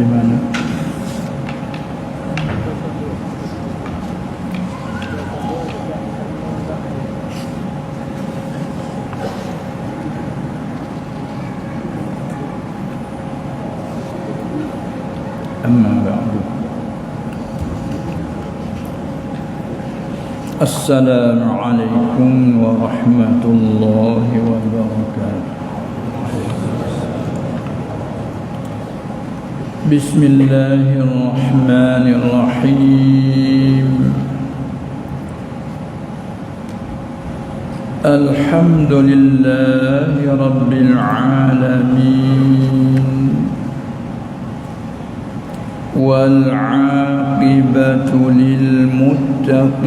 di mana? Amma ba'du. Assalamualaikum warahmatullahi wabarakatuh. Bismillahirrahmanirrahim. Alhamdulillahi rabbil alamin. والعاقبة للمتقين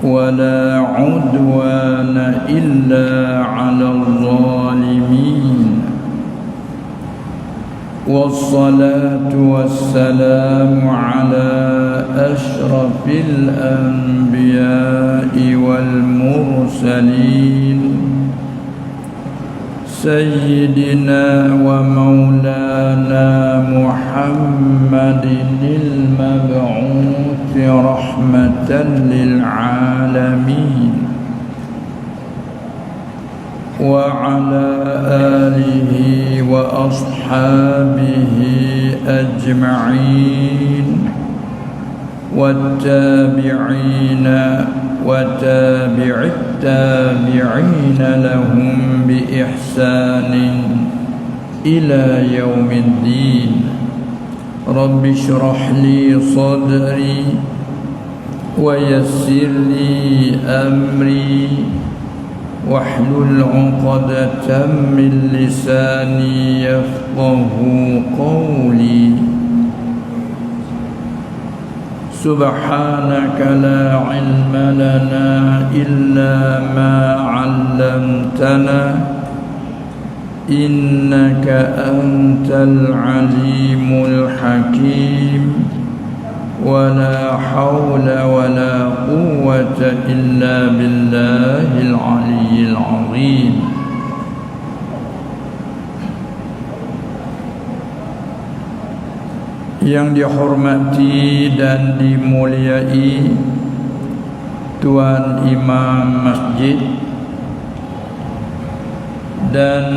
ولا عدوان إلا على الظالمين والصلاة والسلام على أشرف الأنبياء والمرسلين سيدنا ومولانا محمد المبعوث رحمة للعالمين وعلى آله وأصحابه أجمعين والتابعين وتابع التابعين لهم بإحسان إلى يوم الدين. رب اشرح لي صدري ويسر لي أمري واحلل عقدة من لساني يفقه قولي. سبحانك لا علم لنا إلا ما علمتنا إنك أنت العليم الحكيم ولا حول ولا قوة إلا بالله العلي العظيم. Yang dihormati dan dimuliai Tuan Imam Masjid dan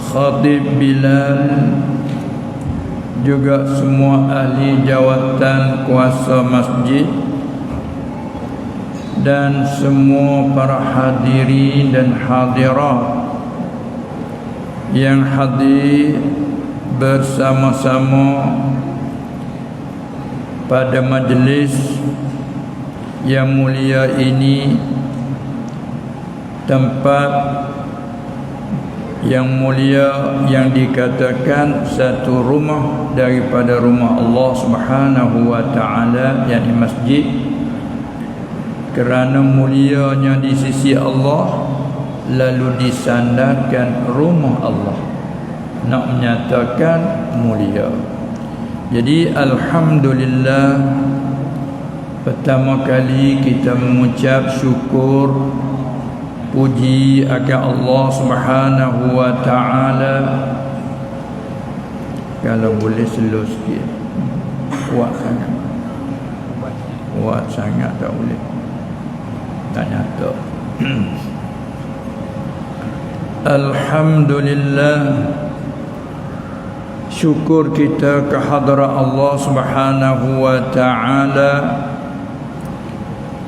Khatib Bilal, juga semua ahli jawatan kuasa masjid dan semua para hadirin dan hadirat yang hadir bersama-sama pada majlis yang mulia ini, tempat yang mulia yang dikatakan satu rumah daripada rumah Allah Subhanahu wa taala, yakni masjid, kerana mulianya di sisi Allah lalu disandarkan rumah Allah, nak menyatakan mulia. Jadi alhamdulillah, pertama kali kita mengucap syukur puji akan Allah Subhanahu wa taala. Kalau boleh slow sikit, kuat sangat tak boleh, tak nyata. Alhamdulillah, syukur kita ke hadrat Allah Subhanahu wa taala.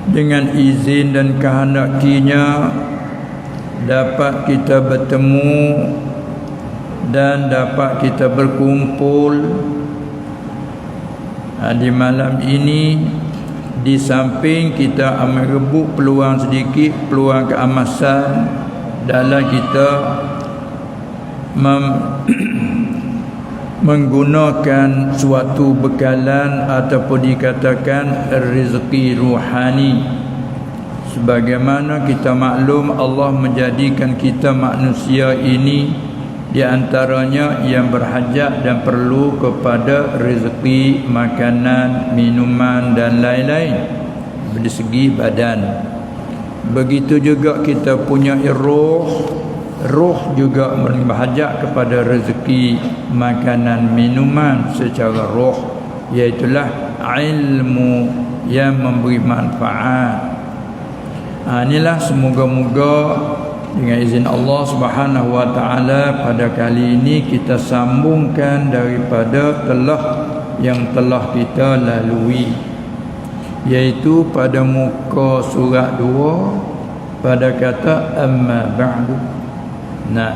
Dengan izin dan kehendak-Nya dapat kita bertemu dan dapat kita berkumpul di malam ini. Di samping kita ambil rebut peluang sedikit, peluang keamasan dalam kita menggunakan suatu bekalan ataupun dikatakan rezeki ruhani. Sebagaimana kita maklum, Allah menjadikan kita manusia ini di antaranya yang berhajat dan perlu kepada rezeki, makanan, minuman dan lain-lain dari segi badan. Begitu juga kita punya roh, Ruh juga berhajat kepada rezeki makanan minuman secara roh, iaitulah ilmu yang memberi manfaat. Inilah semoga-moga dengan izin Allah Subhanahu wa taala pada kali ini kita sambungkan daripada yang telah kita lalui, iaitu pada muka surat 2 pada kata amma ba'du. Nah,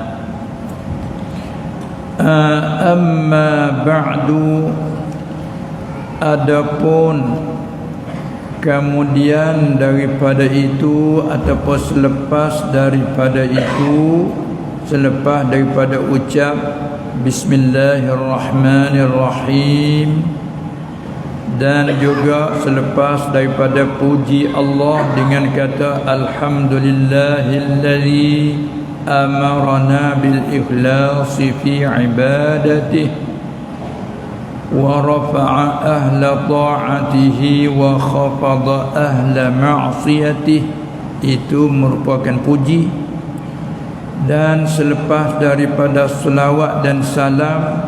amma ba'du, adapun kemudian daripada itu ataupun selepas daripada itu, selepas daripada ucap Bismillahirrahmanirrahim dan juga selepas daripada puji Allah dengan kata Alhamdulillahillazi amarna bil ikhlasi fi ibadatihi wa rafa'a ahla ta'atihi wa khafada ahla ma'siyatihi, itu merupakan puji. Dan selepas daripada selawat dan salam,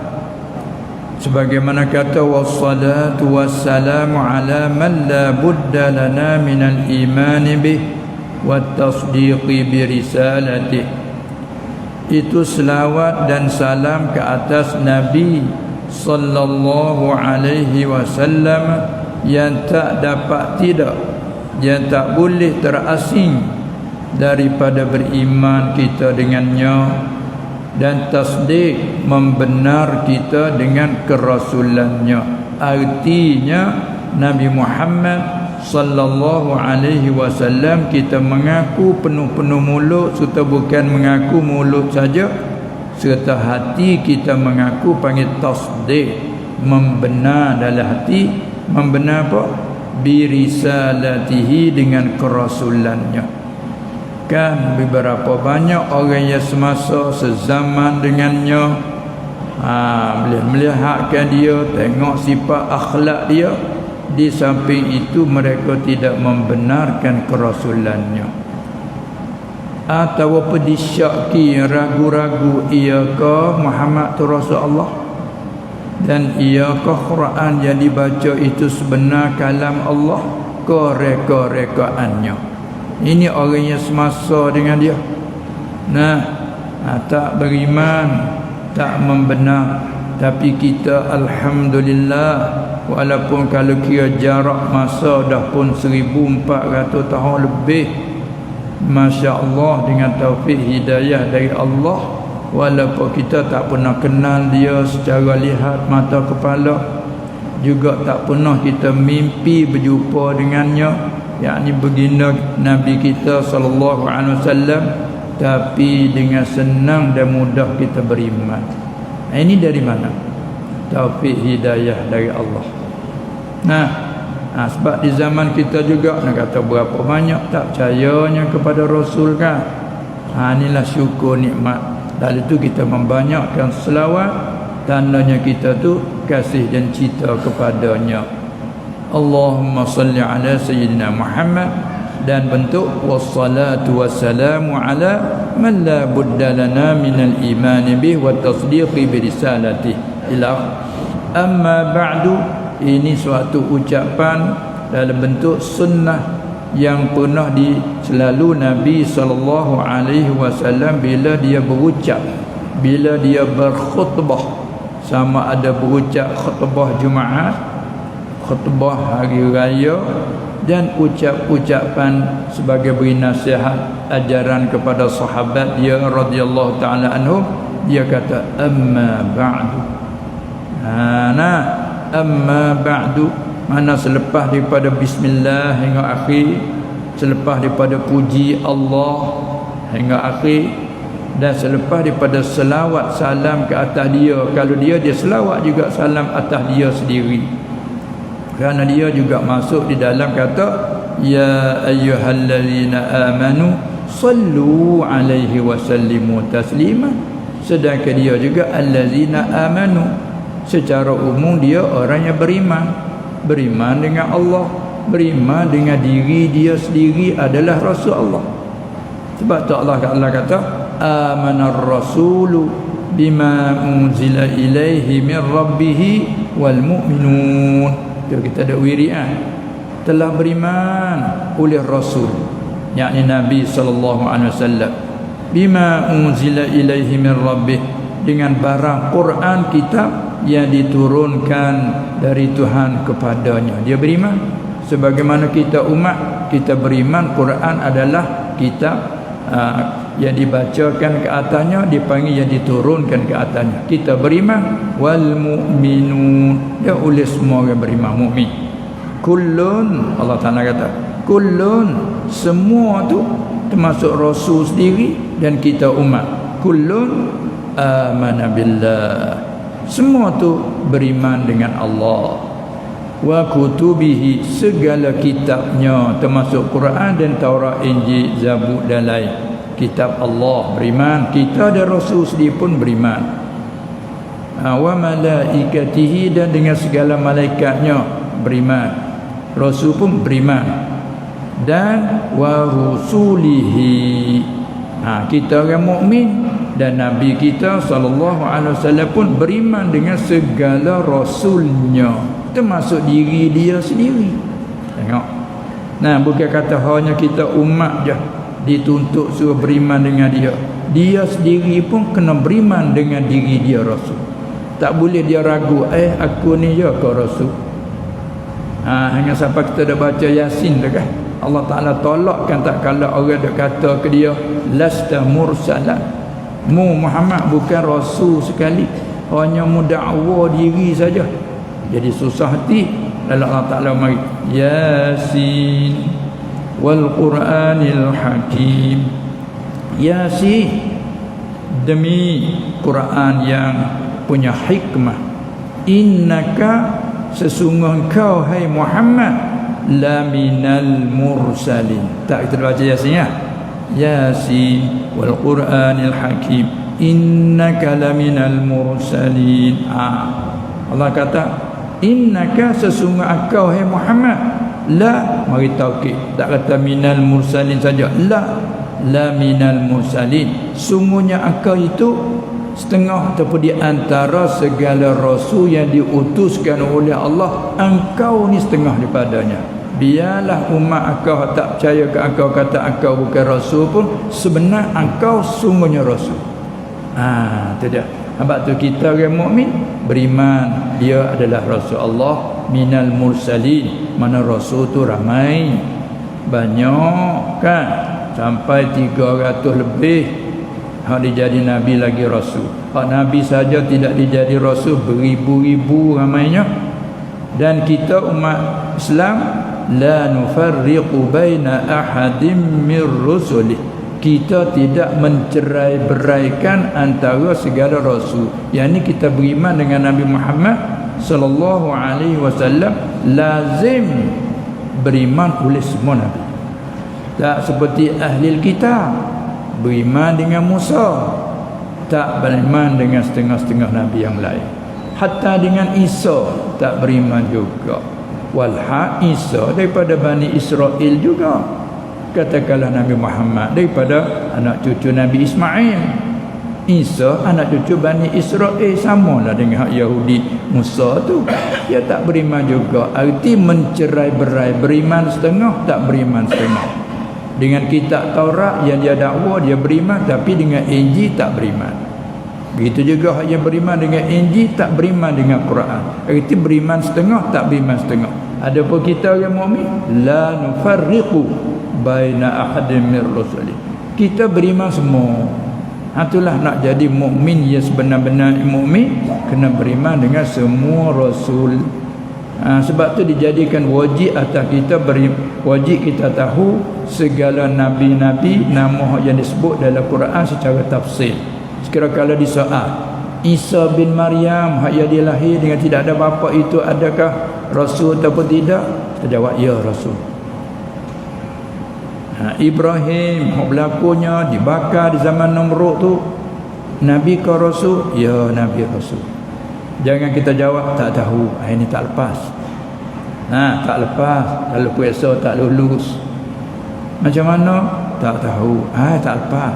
sebagaimana kata wassalatu wassalamu ala man la budda lana minal imani bih wa tasdiqi bi risalatih, itu selawat dan salam ke atas Nabi sallallahu alaihi wasallam yang tak dapat tidak, yang tak boleh terasing daripada beriman kita dengannya dan tasdik membenar kita dengan kerasulannya. Artinya Nabi Muhammad sallallahu alaihi wasallam kita mengaku penuh-penuh mulut, serta bukan mengaku mulut saja, serta hati kita mengaku, panggil tasdik, membenar dalam hati. Membenar apa? Birisalatihi, dengan kerasulannya. Kan beberapa banyak orang yang semasa sezaman dengannya, melihatkan dia, tengok sifat akhlak dia, di samping itu mereka tidak membenarkan kerasulannya, atau apa disyaki, ragu-ragu, iakah Muhammad tu Rasulullah dan iakah Quran yang dibaca itu sebenar kalam Allah ke reka-rekaannya. Ini orang yang semasa dengan dia. Tak beriman, tak membenar. Tapi kita alhamdulillah, walaupun kalau kira jarak masa dah pun 1400 tahun lebih, Masya Allah, dengan taufik hidayah dari Allah, walaupun kita tak pernah kenal dia secara lihat mata kepala, juga tak pernah kita mimpi berjumpa dengannya, yakni baginda Nabi kita sallallahu alaihi wasallam, tapi dengan senang dan mudah kita beriman. Ini dari mana? Taufik hidayah dari Allah. Sebab di zaman kita juga, nak kata berapa banyak tak percayanya kepada Rasul kan. Inilah syukur nikmat. Dari itu kita membanyakkan selawat, tandanya kita tu kasih dan cinta kepadanya. Allahumma salli ala Sayyidina Muhammad, dan bentuk wassalatu wassalamu ala man la budda lana minal imani bih wa tasdiqi bi risalatih ila. Amma ba'du, ini suatu ucapan dalam bentuk sunnah yang pernah selalu Nabi sallallahu alaihi wasallam bila dia berucap, bila dia berkhutbah, sama ada berucap khutbah Jumaat, khutbah hari raya, dan ucap-ucapan sebagai beri nasihat ajaran kepada sahabat dia radhiyallahu taala anhum, dia kata amma ba'du. Amma ba'du mana selepas daripada bismillah hingga akhir, selepas daripada puji Allah hingga akhir, dan selepas daripada selawat salam ke atas dia. Kalau dia selawat juga salam atas dia sendiri, kerana dia juga masuk di dalam kata ya ayyuhallazina amanu sallu alaihi wa sallimu taslima. Sedangkan dia juga allazina amanu, secara umum dia orang yang beriman dengan Allah, beriman dengan diri dia sendiri adalah Rasul Allah. Sebab tu Allah kata amanar rasulu bima unzila ilaihi min rabbih wal mu'minun. Tu kita ada wirian. Telah beriman oleh rasul, yakni Nabi sallallahu alaihi wasallam, bima unzila ilaihi min rabbih, dengan barang Quran kitab yang diturunkan dari Tuhan kepadanya. Dia beriman sebagaimana kita umat, kita beriman Quran adalah kitab yang dibacakan ke atasnya, dipanggil yang diturunkan ke atasnya. Kita beriman. Wal mu'minun, dia oleh semua orang beriman mukmin. Kullun, Allah Ta'ala kata kullun, semua tu termasuk rasul sendiri dan kita umat. Kullun amana billah, semua tu beriman dengan Allah. Wa kutubihi, segala kitabnya termasuk Quran dan Taurat, Injil, Zabur dan lain. Kitab Allah beriman, kita dan rasul sendiri pun beriman. Wa malaikatihi, dan dengan segala malaikatnya beriman. Rasul pun beriman. Dan wa rusulihi, kita orang mukmin dan Nabi kita sallallahu alaihi wasallam pun beriman dengan segala rasulnya, termasuk diri dia sendiri. Tengok. Nah, bukan kata hanya kita umat je dituntut suruh beriman dengan dia. Dia sendiri pun kena beriman dengan diri dia rasul. Tak boleh dia ragu, aku ni je ke rasul. Hanya sampai kita dah baca Yasin dah kan, Allah Ta'ala tolakkan tak kala orang dah kata ke dia, lasta mursalan, mu Muhammad bukan rasul sekali, hanya mendakwa diri saja. Jadi susah hati. Lalu Allah Ta'ala mari, Yasin wal Qur'anil Hakim. Yasin, demi Quran yang punya hikmah. Innaka, sesungguh kau hai Muhammad, la minal mursalin. Tak kita baca Yasin ya. Yasin wal Qur'anil Hakim, innaka la minal mursalin. Allah kata innaka, sesungguh kau hai Muhammad, la, mari taukid, tak kata minal mursalin saja, la minal mursalin, sungguhnya engkau itu setengah ataupun di antara segala rasul yang diutuskan oleh Allah, engkau ni setengah daripadanya. Biarlah umat engkau tak percaya ke engkau, kata engkau bukan rasul pun, sebenar engkau sungguhnya rasul. Itu dia. Sebab tu kita orang mukmin beriman dia adalah rasul Allah, minal mursalin. Mana rasul tu ramai, banyak kan, sampai 300 lebih. Hak dijadi nabi lagi rasul. Hak nabi saja tidak dijadi rasul, beribu-ribu ramainya. Dan kita umat Islam, la nufarriqu baina ahadim mir rusulih, kita tidak mencerai-beraikan antara segala rasul. Yang ini kita beriman dengan Nabi Muhammad sallallahu alaihi wasallam, lazim beriman oleh semua nabi. Tak seperti ahli kitab beriman dengan Musa, tak beriman dengan setengah-setengah nabi yang lain. Hatta dengan Isa tak beriman juga. Walha Isa daripada Bani Israel juga. Katakanlah Nabi Muhammad daripada anak cucu Nabi Ismail. Isa anak cucu Bani Israel, samalah dengan hak Yahudi Musa tu. Dia tak beriman juga. Arti mencerai-berai, beriman setengah, tak beriman setengah. Dengan kitab Taurat yang dia dakwa dia beriman, tapi dengan Injil tak beriman. Begitu juga hak yang beriman dengan Injil tak beriman dengan Quran. Arti beriman setengah, tak beriman setengah. Adapun kita yang mukmin, la nufarriqu baina ahadin mir rusuli, kita beriman semua. Itulah nak jadi mukmin yang sebenar-benar mukmin, kena beriman dengan semua rasul. Sebab tu dijadikan wajib atas kita, wajib kita tahu segala nabi-nabi, nama yang disebut dalam Quran secara tafsir. Sekiranya kalau disoal Isa bin Maryam hak yang dia lahir dengan tidak ada bapa, itu adakah rasul ataupun tidak? Kita jawab ya, rasul. Ibrahim hak berlakunya dibakar di zaman Namrud tu, nabi ke rasul? Ya, nabi rasul. Jangan kita jawab tak tahu, ini tak lepas. Tak lepas. Kalau puasa tak lulus, macam mana? Tak tahu. Tak lepas.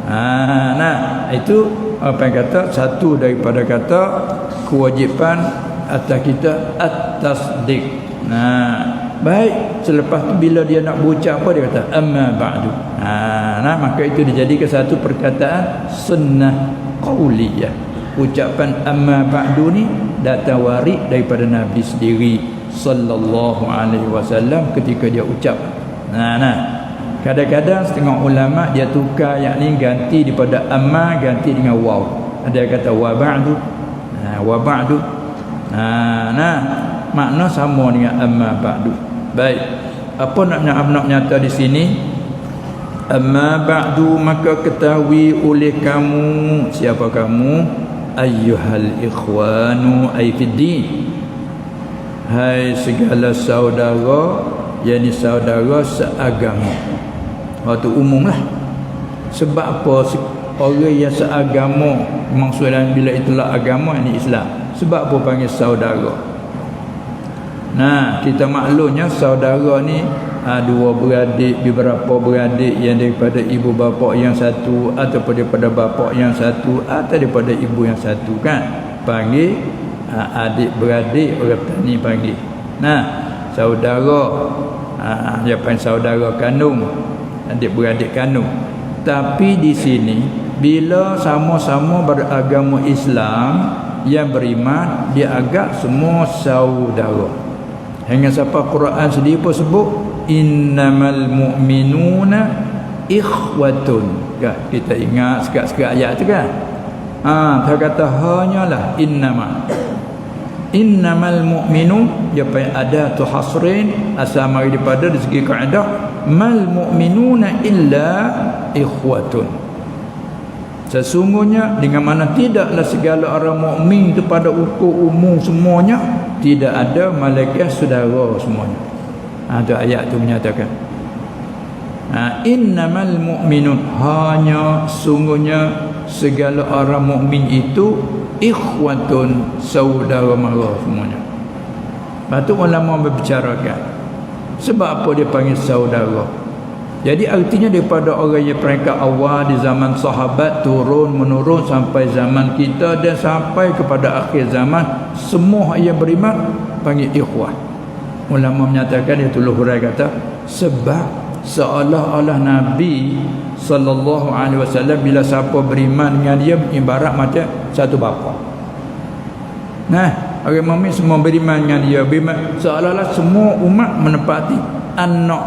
Nah, itu apa yang kata satu daripada kata kewajipan atas kita at-tasdiq. Baik, selepas tu bila dia nak berucap apa dia kata amma ba'du. Maka itu dijadikan satu perkataan sunnah qauliyah. Ucapan amma ba'du ni datang warid daripada Nabi sendiri sallallahu alaihi wasallam ketika dia ucap. Kadang-kadang setengah ulama dia tukar yang ni ganti daripada amma ganti dengan waw. Ada yang kata wa ba'du. Wa ba'du. Makna sama dengan amma ba'du. Baik. Apa nak nyata di sini? Amma ba'du, maka ketahui oleh kamu. Siapa kamu? Ayyuhal ikhwanu ay fiddin. Hai segala saudara, yakni saudara seagama. Waktu umum lah. Sebab apa orang yang seagama, maksudnya bila itulah agama ini Islam. Sebab apa panggil saudara? Kita maklumnya saudara ni dua beradik, beberapa beradik yang daripada ibu bapa yang satu ataupun daripada bapa yang satu atau daripada ibu yang satu kan. Panggil adik beradik, orang petani panggil. Saudara dia panggil saudara kandung, adik beradik kandung. Tapi di sini bila sama-sama beragama Islam yang beriman, dia agak semua saudara. Hingga sampai Quran sendiri pun sebut innamal mu'minuna ikhwatun. Kita ingat sekat-sekat ayat tu kan. Dia kata hanyalah innamal mu'minun, dia panggil ada tu hasrin, asal mari daripada dari segi kaedah mal mu'minuna illa ikhwatun. Sesungguhnya dengan mana tidaklah segala orang mukmin itu pada ukur umum semuanya, tidak ada malaikat saudara semuanya. Itu ayat tu menyatakan innamal mu'minun, hanya sungguhnya segala orang mukmin itu ikhwatun, saudara mara semuanya. Lepas tu ulama berbicarakan sebab apa dia panggil saudara. Jadi artinya daripada orang yang peringkat awal di zaman sahabat turun menurun sampai zaman kita dan sampai kepada akhir zaman, semua yang beriman panggil ikhwah. Ulama menyatakan, itu Luhurai kata, sebab seolah-olah Nabi sallallahu alaihi wasallam bila siapa beriman dengan dia ibarat macam satu bapa. Orang mukmin semua beriman dengan dia, beriman seolah-olah semua umat menepati anak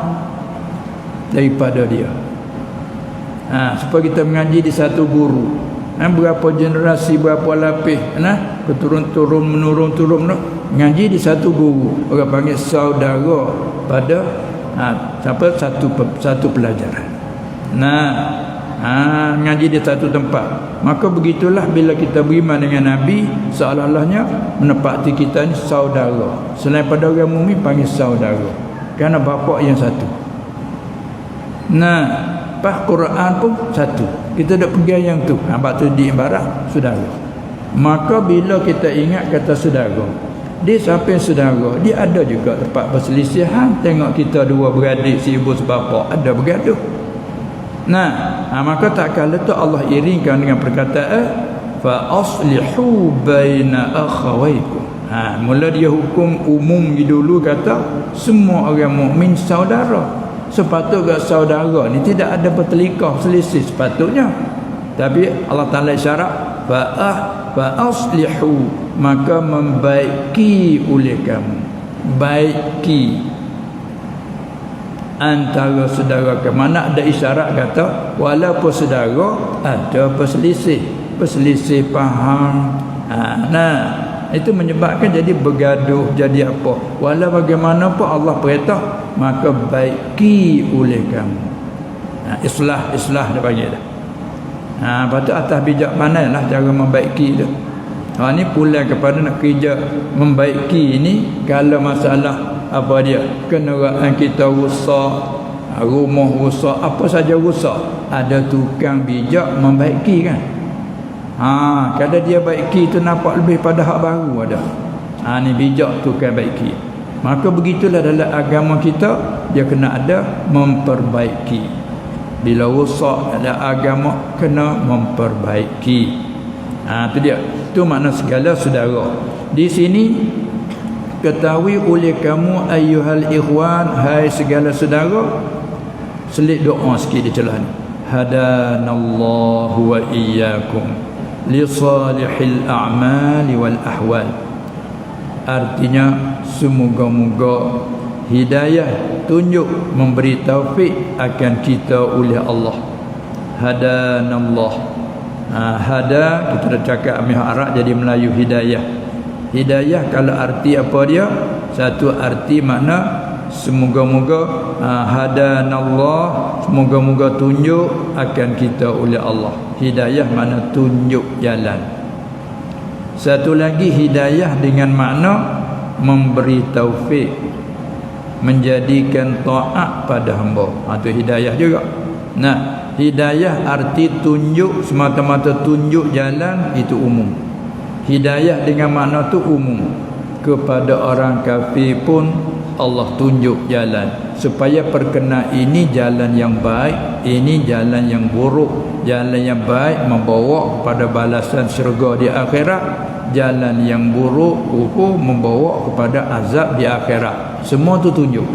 daripada dia. Supaya kita mengaji di satu guru, berapa generasi, berapa lapis, turun menurun mengaji di satu guru, orang panggil saudara pada satu pelajaran. Mengaji di satu tempat. Maka begitulah bila kita beriman dengan Nabi, seolah-olahnya menepati kita ni saudara. Selain pada orang mukmin panggil saudara, kerana bapa yang satu. Pas Quran pun satu. Kita dah pegang yang tu. Sebab tu diibarat saudara. Maka bila kita ingat kata saudara, dia sampai saudara, dia ada juga tempat perselisihan. Tengok kita dua beradik, si ibu sebapa, ada bergaduh. Maka tak kala tu Allah iringkan dengan perkataan fa aslihu baina akhawaykum. Mula dia hukum umum dulu, kata semua orang mukmin saudara. Sepatutnya saudara ni tidak ada pertelikah selisih sepatutnya. Tapi Allah Ta'ala isyarat fa aslihu, maka membaiki oleh kamu, baiki antara saudara ke. Mana ada isyarat kata walaupun saudara ada perselisih faham. Itu menyebabkan jadi bergaduh, jadi apa. Walau bagaimanapun Allah perintah, maka baiki oleh kamu. Islah dia panggil dah. Lepas tu atas bijak pandailah cara membaiki tu. Ni pulang kepada nak kerja membaiki ni. Kalau masalah apa dia, kenderaan kita rusak, rumah rusak, apa saja rusak, ada tukang bijak membaiki kan. Kalau dia baiki tu nampak lebih pada hak baru ada. Ni bijak tukang baiki. Maka begitulah dalam agama kita, dia kena ada memperbaiki. Bila rosak ada agama, kena memperbaiki. Itu dia. Itu makna segala saudara. Di sini ketahui oleh kamu ayyuhal ikhwan, hai segala saudara, selit doa sikit di celah ni. Hadanallahu wa iyyakum li salihil a'mali wal ahwal. Artinya semoga-moga hidayah, tunjuk, memberi taufik akan kita oleh Allah. Hadanallah. Hada kita dah cakap ambil Arab jadi Melayu hidayah. Hidayah kalau arti apa dia? Satu arti makna semoga-moga hadanallah, semoga-moga tunjuk akan kita oleh Allah. Hidayah makna tunjuk jalan. Satu lagi hidayah dengan makna memberi taufik, menjadikan taat pada hamba. Itu hidayah juga. Nah, hidayah arti tunjuk, semata-mata tunjuk jalan, itu umum. Hidayah dengan makna tu umum. Kepada orang kafir pun Allah tunjuk jalan, supaya perkenal ini jalan yang baik, ini jalan yang buruk. Jalan yang baik membawa kepada balasan syurga di akhirat, jalan yang buruk membawa kepada azab di akhirat. Semua tu tunjuk.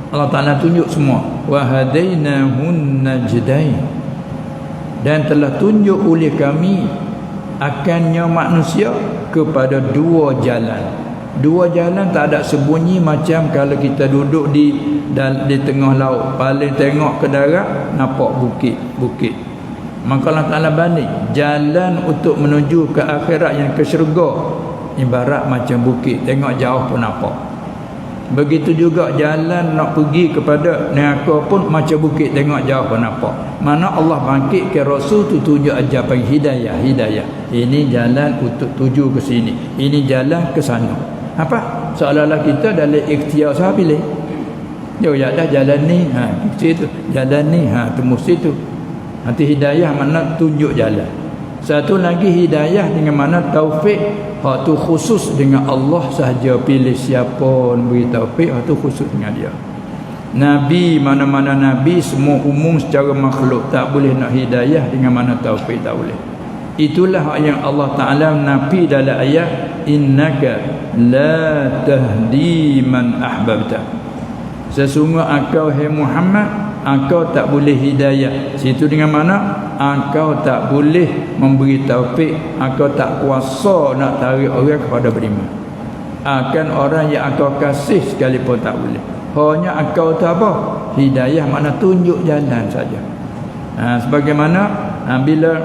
Allah Ta'ala tunjuk semua. Wa hadainahun najdain. Dan telah tunjuk oleh kami akannya manusia kepada dua jalan. Dua jalan tak ada sembunyi, macam kalau kita duduk di tengah laut, paling tengok ke darat nampak bukit. Maka Allah Ta'ala banding jalan untuk menuju ke akhirat yang ke syurga ibarat macam bukit, tengok jauh pun nampak. Begitu juga jalan nak pergi kepada neraka pun macam bukit, tengok jauh pun nampak. Mana Allah bangkit ke Rasul tu tunjuk ajar bagi hidayah. Ini jalan untuk tuju ke sini, ini jalan ke sana. Apa? Seolah-olah kita dalam ikhtiar saya pilih. Ya dah jalan ni, situ. Jalan ni, tembus situ. Nanti hidayah makna tunjuk jalan. Satu lagi hidayah dengan mana taufik, hak tu khusus dengan Allah sahaja, pilih siapa beri taufik, hak tu khusus dengan dia. Nabi, mana-mana nabi semua umum secara makhluk, tak boleh nak hidayah dengan mana taufik, tak boleh. Itulah hak yang Allah Ta'ala nafi dalam ayat innaka la tahdi man ahbabta. Sesungguhnya engkau hai Muhammad, engkau tak boleh hidayah. Situ dengan mana? Engkau tak boleh memberi taufik, engkau tak kuasa nak tarik orang kepada beriman. Akan orang yang engkau kasih sekalipun tak boleh. Hanya engkau tak apa? Hidayah makna tunjuk jalan saja. Sebagaimana bila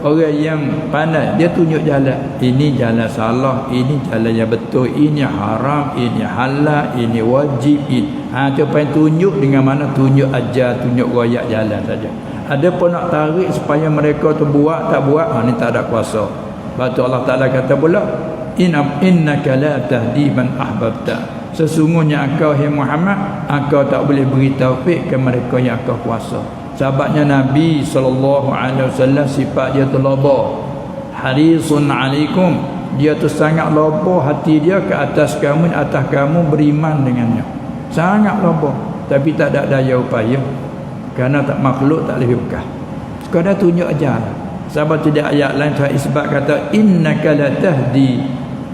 orang yang pandai, dia tunjuk jalan. Ini jalan salah, ini jalan yang betul, ini haram, ini halal, ini wajib. Itu pengen tunjuk dengan mana? Tunjuk ajar, tunjuk royak jalan saja. Ada pun nak tarik supaya mereka tu buat, tak buat, ni tak ada kuasa. Sebab tu Allah Ta'ala kata pula, innaka la tahdi man ahbabta. Sesungguhnya engkau hai Muhammad, engkau tak boleh beri taufik ke mereka yang engkau kuasa. Sahabatnya Nabi SAW sifat dia tu laba, harisun alaikum, dia tu sangat laba hati dia ke atas kamu beriman dengannya. Sangat laba, tapi tak ada daya upaya, kerana tak makhluk tak boleh buka. Sekadar tunjuk ajar. Sahabat tidak ayat lain telah isbat kata innaka la tahdi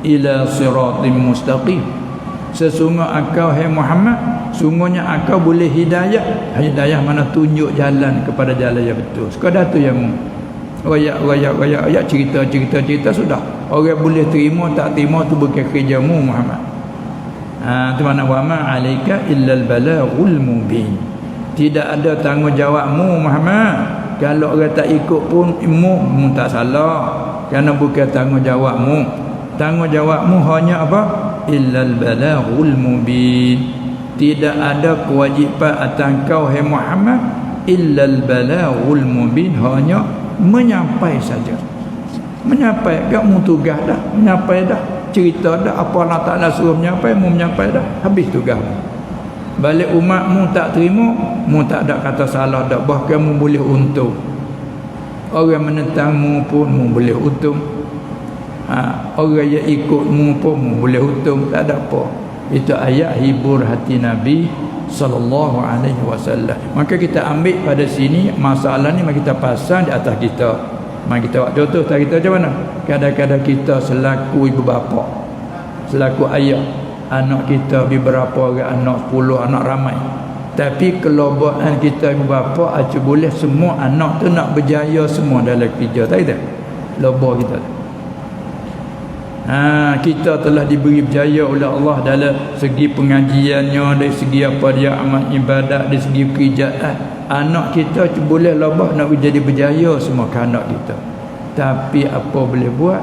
ila siratim mustaqim. Sesungguhnya engkau hai Muhammad, sungguhnya engkau boleh hidayah. Hidayah mana? Tunjuk jalan kepada jalan yang betul. Sekadar tu yang royak cerita sudah. Orang boleh terima tak terima tu bukan kerjamu Muhammad. Tu mana wa ma alaika illal balaghul mubin. Tidak ada tanggungjawabmu Muhammad. Kalau orang tak ikut pun mu tak salah, kerana bukan tanggungjawabmu. Tanggungjawabmu hanya apa? Illal balaghul mubin. Tidak ada kewajipan atas kau hai Muhammad illal balaghul mubin, hanya menyampai saja. Menyampai, gak mu tugas dah, menyampai dah, cerita dah apa Allah Ta'ala suruh menyampai, mu menyampai dah, habis tugasmu. Balik umatmu tak terima, mu tak ada kata salah dah, bahkan mu boleh untung. Orang menentangmu pun mu boleh untung. Orang yang ikutmu pun boleh untung, tak ada apa. Itu ayat hibur hati Nabi sallallahu alaihi wasallam. Maka kita ambil pada sini masalah ni, mari kita pasang di atas kita. Mari kita buat contoh tak kita macam mana? Kadang-kadang kita selaku ibu bapa, selaku ayah, anak kita beberapa orang anak, 10 anak ramai. Tapi kelobaan kita ibu bapa aja boleh semua anak tu nak berjaya semua dalam kerja, tak ada. Loba kita. Kita telah diberi berjaya oleh Allah dalam segi pengajiannya, dari segi apa dia amal ibadat, dari segi kerjaan. Anak kita boleh loba nak jadi berjaya semua ke anak kita. Tapi apa boleh buat?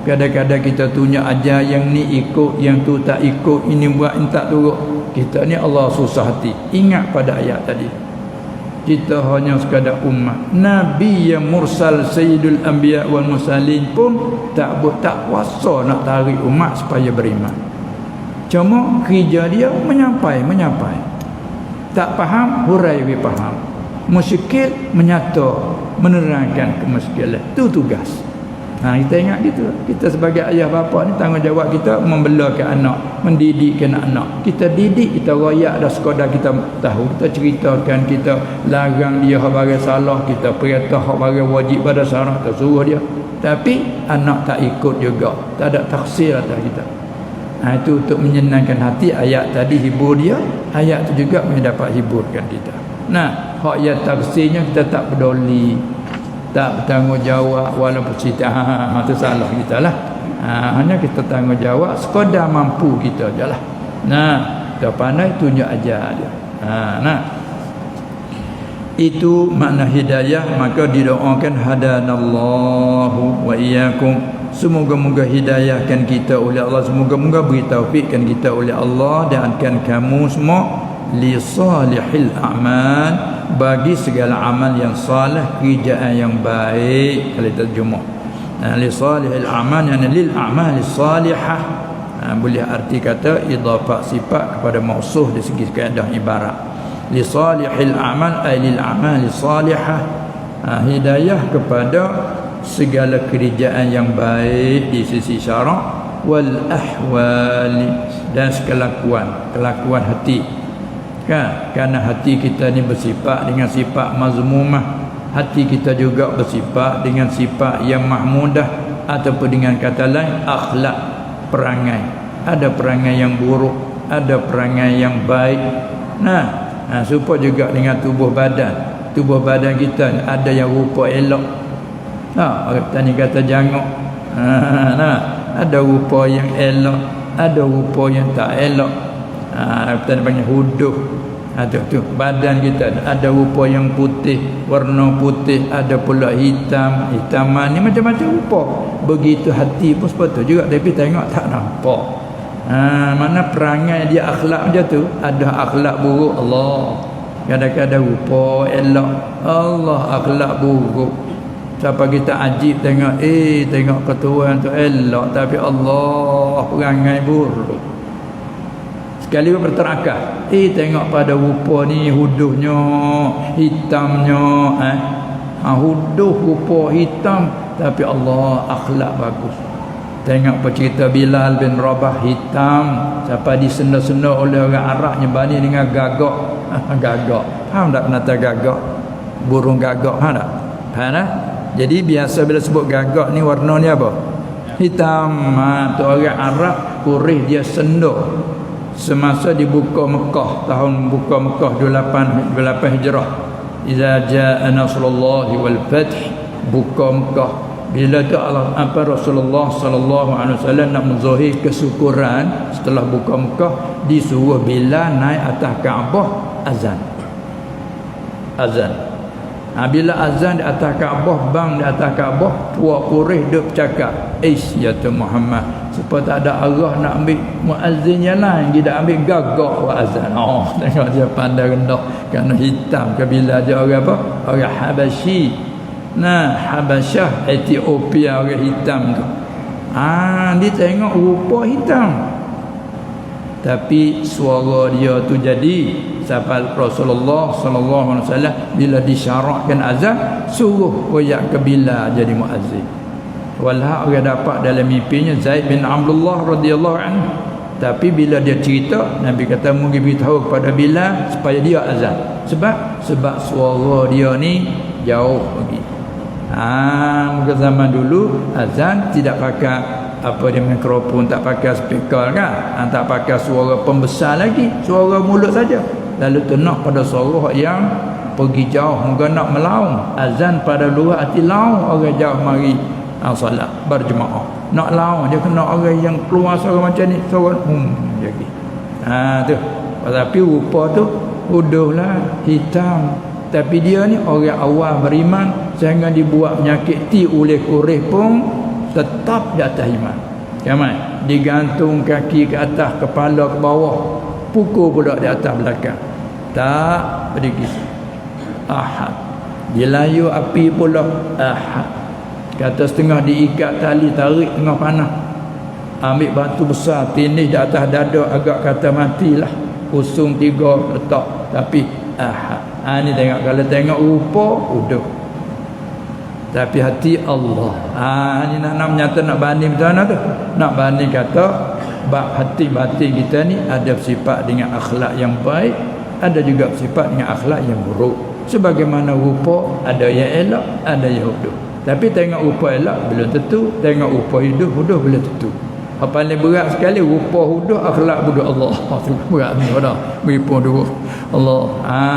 Kadang-kadang kita tunjuk ajar yang ni ikut, yang tu tak ikut, ini buat, ini tak turut. Kita ni Allah susah hati. Ingat pada ayat tadi. Kita hanya sekadar umat. Nabi yang mursal sayyidul anbiya wal mursalin pun tak kuasa nak tarik umat supaya beriman. Cuma kerja dia menyampai. Tak faham, hurai faham. Musykil menyata, menerangkan kemusykilan. Itu tugas. Kita ingat gitu. Kita sebagai ayah bapa ni tanggungjawab kita membelakan anak, mendidikkan anak. Kita didik, kita royak dah sekadar kita tahu, kita ceritakan, kita larang dia hak barang salah, kita perintah hak barang wajib pada syarat, kita suruh dia. Tapi anak tak ikut juga, tak ada taksir atas kita. Itu untuk menyenangkan hati. Ayat tadi hibur dia, ayat tu juga mendapat hiburkan kita. Hak yang taksirnya kita tak peduli, tak bertanggungjawab, walaupun cerita itu salah kita lah. Hanya kita tanggungjawab sekadar mampu kita je lah. Kita pandai tunjuk ajar dia. Itu makna hidayah. Maka didoakan hadanallahu wa iyyakum, semoga-moga hidayahkan kita oleh Allah, semoga-moga beri taufikkan kita oleh Allah dan akan kamu semua li salihil a'mal, bagi segala amal yang salih, kerjaan yang baik. Kalau terjemah li salihil a'mal, yani lil a'mal salihah. Boleh arti kata idafah sifat kepada mausuh dari segi kaedah ibarat. Li salihil a'mal ay lil a'mal salihah. Hidayah kepada segala kerjaan yang baik di sisi syarak, wal ahwali, dan kelakuan hati. Kerana hati kita ni bersifat dengan sifat mazmumah, hati kita juga bersifat dengan sifat yang mahmudah, ataupun dengan kata lain akhlak, perangai. Ada perangai yang buruk, ada perangai yang baik. Supaya juga dengan tubuh badan kita ada yang rupa elok. Orang tani kata jangok. Ada rupa yang elok, ada rupa yang tak elok. Kita panggil huduh. Tu badan kita ada rupa yang putih, warna putih, ada pula hitaman ni macam-macam rupa. Begitu hati pun sepatutnya juga, tapi tengok tak nampak. Mana perangai dia akhlak macam tu. Ada akhlak buruk, Allah. Kadang-kadang rupa elok, Allah akhlak buruk. Siapa kita ajib tengok, tengok ketuan tu elok, tapi Allah perangai buruk. Sekali pun berterakah, tengok pada rupa ni, huduhnya, hitamnya, huduh rupa hitam, tapi Allah akhlak bagus. Tengok apa cerita Bilal bin Rabah, hitam, siapa disenda-senda oleh orang Arab nyebani dengan gagak. Gagak, faham tak penata gagak? Burung gagak, faham tak? Faham tak? Jadi biasa bila sebut gagak ni warna ni apa? Hitam. Tu orang Arab Quraisy dia senda semasa dibuka Mekah, tahun buka Mekah 28 Hijrah. Iza jaa nasrullahi wal fath, buka Mekah. Bila tu Rasulullah sallallahu alaihi wasallam nak menzahir kesyukuran setelah buka Mekah, disuruh bila naik atas Kaabah azan. Bila azan di atas Kaabah, bang di atas Kaabah, puak Quraisy duk bercakap, ya tu Muhammad, supaya tak ada arah nak ambil muazzin yang lain, dia ambil gagak wa azan. Tengok dia pandai rendah kerana hitam. Kabila dia orang apa? Orang Habasyi. Habasyah, Ethiopia, orang hitam tu. Dia tengok rupa hitam, tapi suara dia tu jadi sampai Rasulullah sallallahu alaihi wasallam bila disyarakkan azan, suruh royak ke Bilal jadi muazzin. Walha orang dapat dalam mimpinya Zaid bin Abdullah radhiyallahu anhu. Tapi bila dia cerita, Nabi kata mungkin beritahu kepada Bilal supaya dia azan. Sebab suara dia ni jauh pergi. Maka zaman dulu azan tidak pakai apa dia mikrofon, tak pakai speaker kan. Tak pakai suara pembesar lagi, suara mulut saja. Lalu nak pada suara yang pergi jauh, mungkin nak melaung. Azan pada luar hati laung orang jauh mari solat berjemaah. Nak laung dia kena orang yang keluar suara macam ni, suara jadi. Tu. Tapi rupa tu udahlah hitam. Tapi dia ni orang awal beriman sehingga dibuat menyakiti oleh kurih pun tetap di atas iman. Kamai digantung kaki ke atas, kepala ke bawah, pukul pula di atas belakang. Tak pergi. Ahad. Dilayu api pula ahad. Kata setengah diikat tali tarik tengah panah. Ambil batu besar tindih di atas dada agak kata matilah. Usung 3 letak tapi ahad. Ni tengok kalau tengok rupa udah. Tapi hati Allah. Ni nak menyata nak banding macam mana tu? Nak banding kata bab hati batin kita ni ada sifat dengan akhlak yang baik, ada juga sifat dengan akhlak yang buruk. Sebagaimana rupa ada yang elok, ada yang hidup. Tapi tengok rupa elok belum tentu, tengok rupa hidup belum tentu. Apa paling berat sekali rupa hidup, akhlak buruk. Allah. Tu berat ni pada beripun dua. Allah.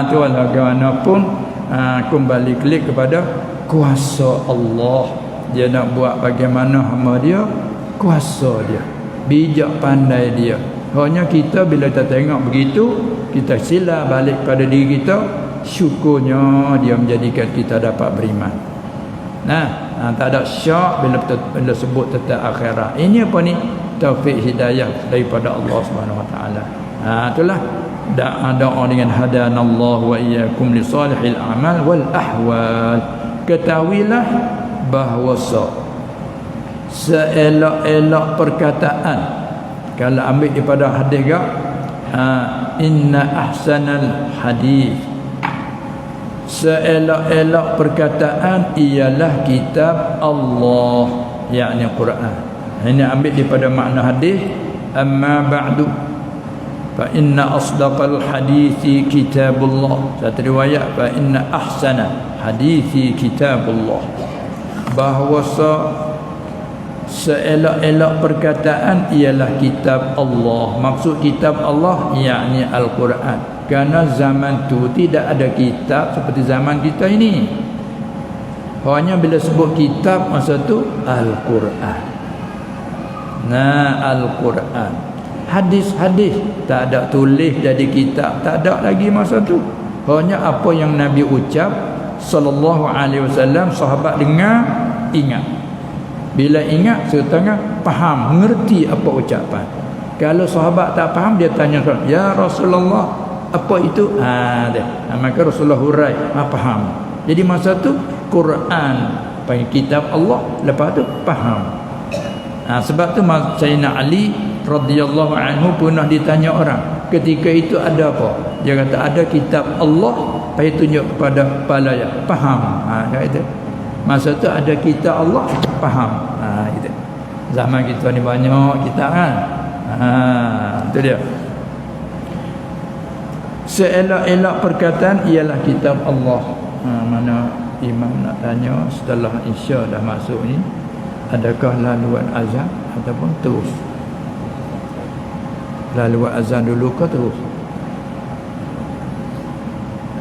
Tu bagaimanapun kembali klik kepada kuasa Allah. Dia nak buat bagaimana hamba dia, kuasa dia, bijak pandai dia. Hanya kita bila kita tengok begitu, kita sila balik pada diri kita, syukurnya dia menjadikan kita dapat beriman. Tak ada syak bila sebut tentang akhirat. Ini apa ni? Taufik hidayah daripada Allah Subhanahu wa taala. Itulah doa dengan hadanallahu wa iyyakum li salihil a'mal wal ahwal. Ketahuilah bahawa seelok-elok perkataan, kalau ambil daripada hadis gak, inna ahsanal hadis, seelok-elok perkataan ialah kitab Allah, yakni Quran. Ini ambil daripada makna hadis, amma ba'du fa inna asdaqal hadithi kitabullah. Satu riwayat fa inna ahsana hadithi kitabullah, bahawa seelok-elok perkataan ialah kitab Allah. Maksud kitab Allah yakni Al-Quran. Kerana zaman tu tidak ada kitab seperti zaman kita ini. Hanya bila sebut kitab masa tu Al-Quran. Al-Quran. Hadis-hadis tak ada tulis jadi kitab, tak ada lagi masa tu. Hanya apa yang Nabi ucap sallallahu alaihi wasallam, sahabat dengar, ingat. Bila ingat setengah faham, mengerti apa ucapan. Kalau sahabat tak faham, dia tanya, ya Rasulullah, apa itu? Maka Rasulullah hurai, faham. Jadi masa tu Quran panggil kitab Allah, lepas tu faham. Sebab tu Sayyidina Ali radhiyallahu anhu pernah ditanya orang, ketika itu ada apa? Dia kata ada kitab Allah, lepas tunjuk kepada kepala dia, faham. Kata masa tu ada kitab Allah, faham. Gitu. Zaman kita ni banyak kitab kan. Itu dia. Seelok-elok perkataan ialah kitab Allah. Mana imam nak tanya setelah Isya dah masuk ni, adakah laluan azan ataupun terus? Laluan azan dulu ke terus?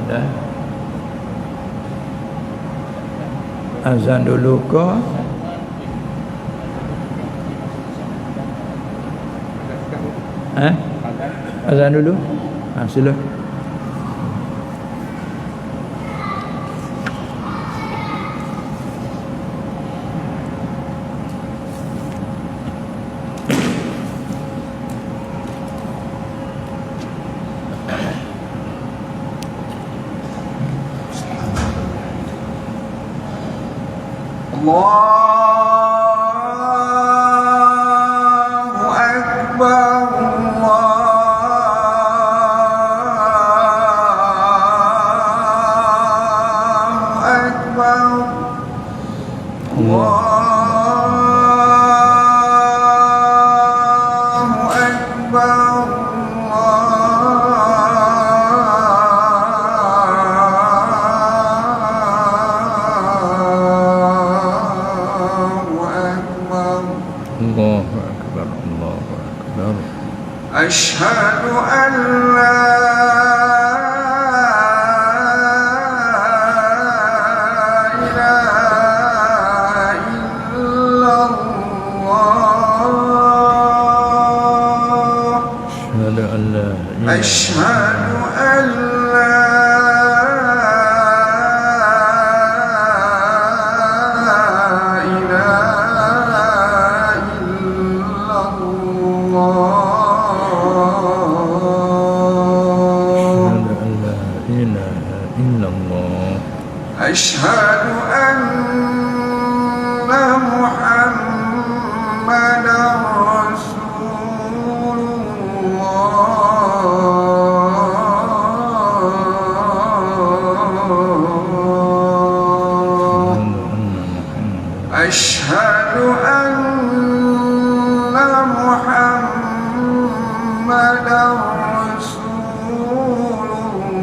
Ada? Azan dulu ke? Azan dulu? Sila. Allahu Akbar, Allahu Akbar, Allahu Akbar. أن لا إله إلا الله أشهد أن محمدا رسول الله أشهد أن محمدا رسول الله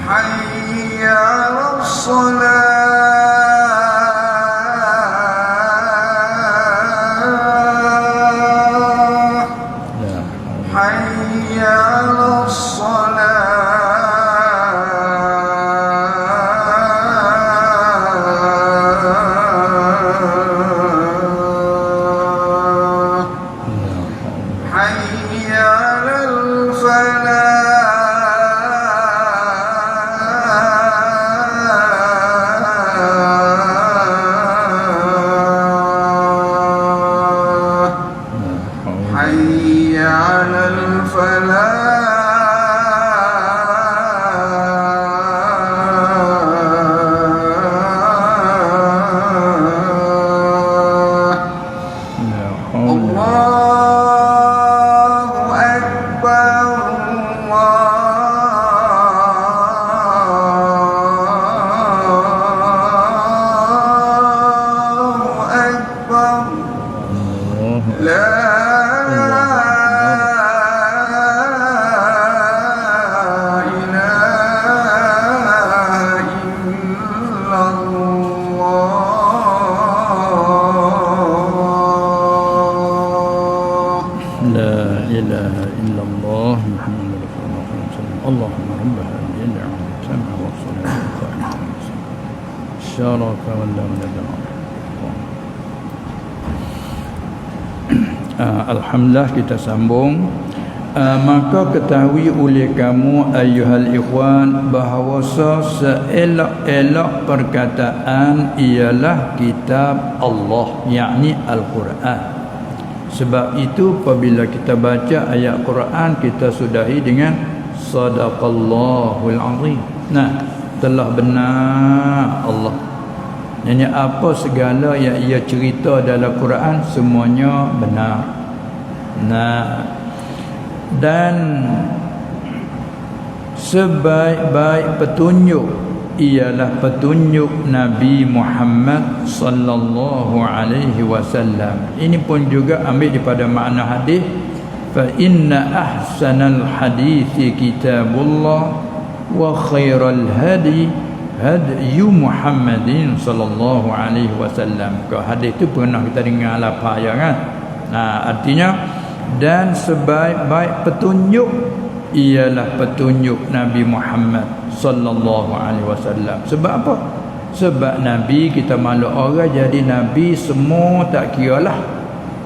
حي على الصلاة حي على الصلاة حي على الفلاح حي على الفلاح الله أكبر الله أكبر لا إله إلا الله محمد رسول الله صلى الله عليه وسلم اللهم رب هذه الدعوة التامة والصلاة القائمة الشرف Alhamdulillah, kita sambung. Maka ketahui oleh kamu ayuhal ikhwan bahawasa seelok-elok perkataan ialah kitab Allah, yakni Al-Quran. Sebab itu apabila kita baca ayat Quran, kita sudahi dengan Sadaqallahul Azim. Nah, telah benar Allah. Jadi apa segala yang ia cerita dalam Quran semuanya benar. Nah, dan sebaik-baik petunjuk ialah petunjuk Nabi Muhammad sallallahu alaihi wasallam. Ini pun juga ambil daripada makna hadis, fa inna ahsanal hadithi kitabullah wa khairal hadi hadyu Muhammadin sallallahu alaihi wasallam. Ke hadis tu pernah kita dengar lapar ya kan. Nah, artinya dan sebaik-baik petunjuk ialah petunjuk Nabi Muhammad sallallahu alaihi wasallam. Sebab apa? Sebab Nabi kita makhluk orang, jadi Nabi semua tak kiralah.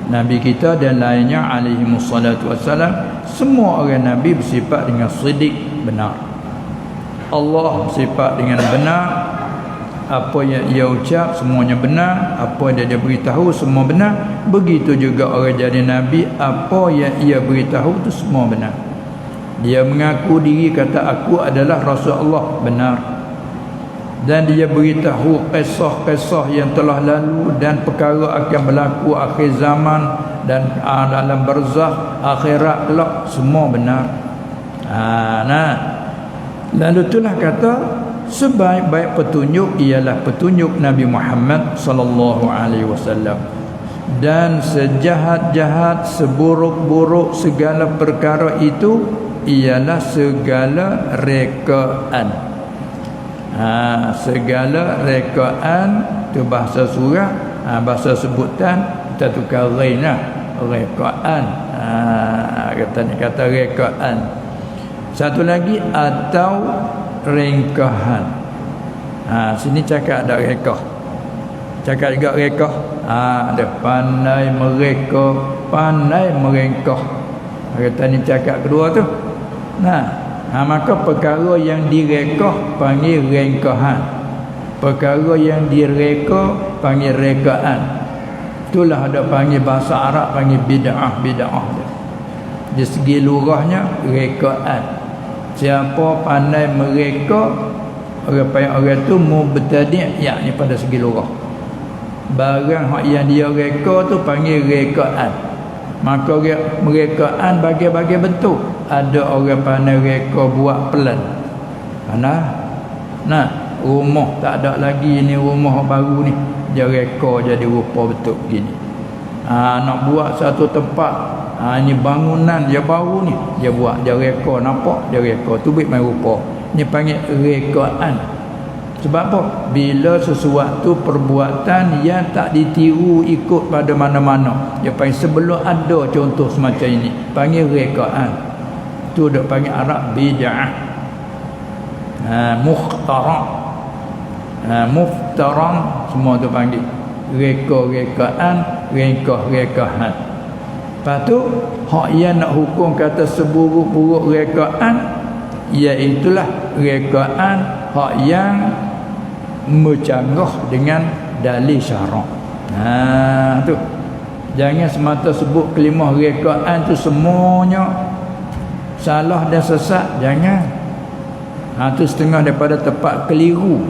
Nabi kita dan lainnya alaihi wassalatu wassalam, semua orang Nabi bersifat dengan sidik, benar. Allah sifat dengan benar. Apa yang ia ucap semuanya benar, apa yang dia beritahu semua benar. Begitu juga orang jadi Nabi, apa yang ia beritahu itu semua benar. Dia mengaku diri kata aku adalah Rasul Allah, benar. Dan dia beritahu kisah-kisah yang telah lalu dan perkara akan berlaku akhir zaman dan dalam barzakh akhirat kelak, semua benar. Nah, lalu itulah kata sebaik-baik petunjuk ialah petunjuk Nabi Muhammad sallallahu alaihi wasallam. Dan sejahat-jahat, seburuk-buruk segala perkara itu ialah segala rekaan. Segala rekaan tu bahasa surah, bahasa sebutan kita tukar ghainah, rekaan. Kata rekaan. Satu lagi atau rengkahan. Sini cakap ada rekah. Cakap juga reka. Ada pandai mereka, pandai merengkah. Kata ni cakap kedua tu. Maka perkara yang direkah panggil rengkahan. Perkara yang direka panggil rekaan. Itulah ada panggil bahasa Arab panggil bid'ah. Di segi lurahnya rekaan. Siapa pandai mereka, orang tu mubtadi', yakni pada segi lurah. Barang hak yang dia reka tu panggil rekaan. Maka rekaan bagi-bagi bentuk. Ada orang pandai reka buat pelan. Rumah tak ada lagi ni, rumah baru ni dia reka jadi rupa betul begini. Nak buat satu tempat, ini bangunan dia baru ni, dia buat, dia reka, nampak dia reka, tubik main rupa. Ni panggil rekaan. Sebab apa? Bila sesuatu perbuatan yang tak ditiru ikut pada mana-mana, dia panggil sebelum ada contoh semacam ini, panggil rekaan. Tu dak panggil Arab bid'ah. Mukhtarah. Muftarah semua tu panggil rekaan, rengkah-rengkahan. Lepas tu hak yang nak hukum kata seburuk-buruk rekaan, iaitulah rekaan hak yang mencanggah dengan dalil syarak. Tu jangan semata sebut kalimah rekaan tu semuanya salah dan sesat, jangan. Tu setengah daripada tempat keliru.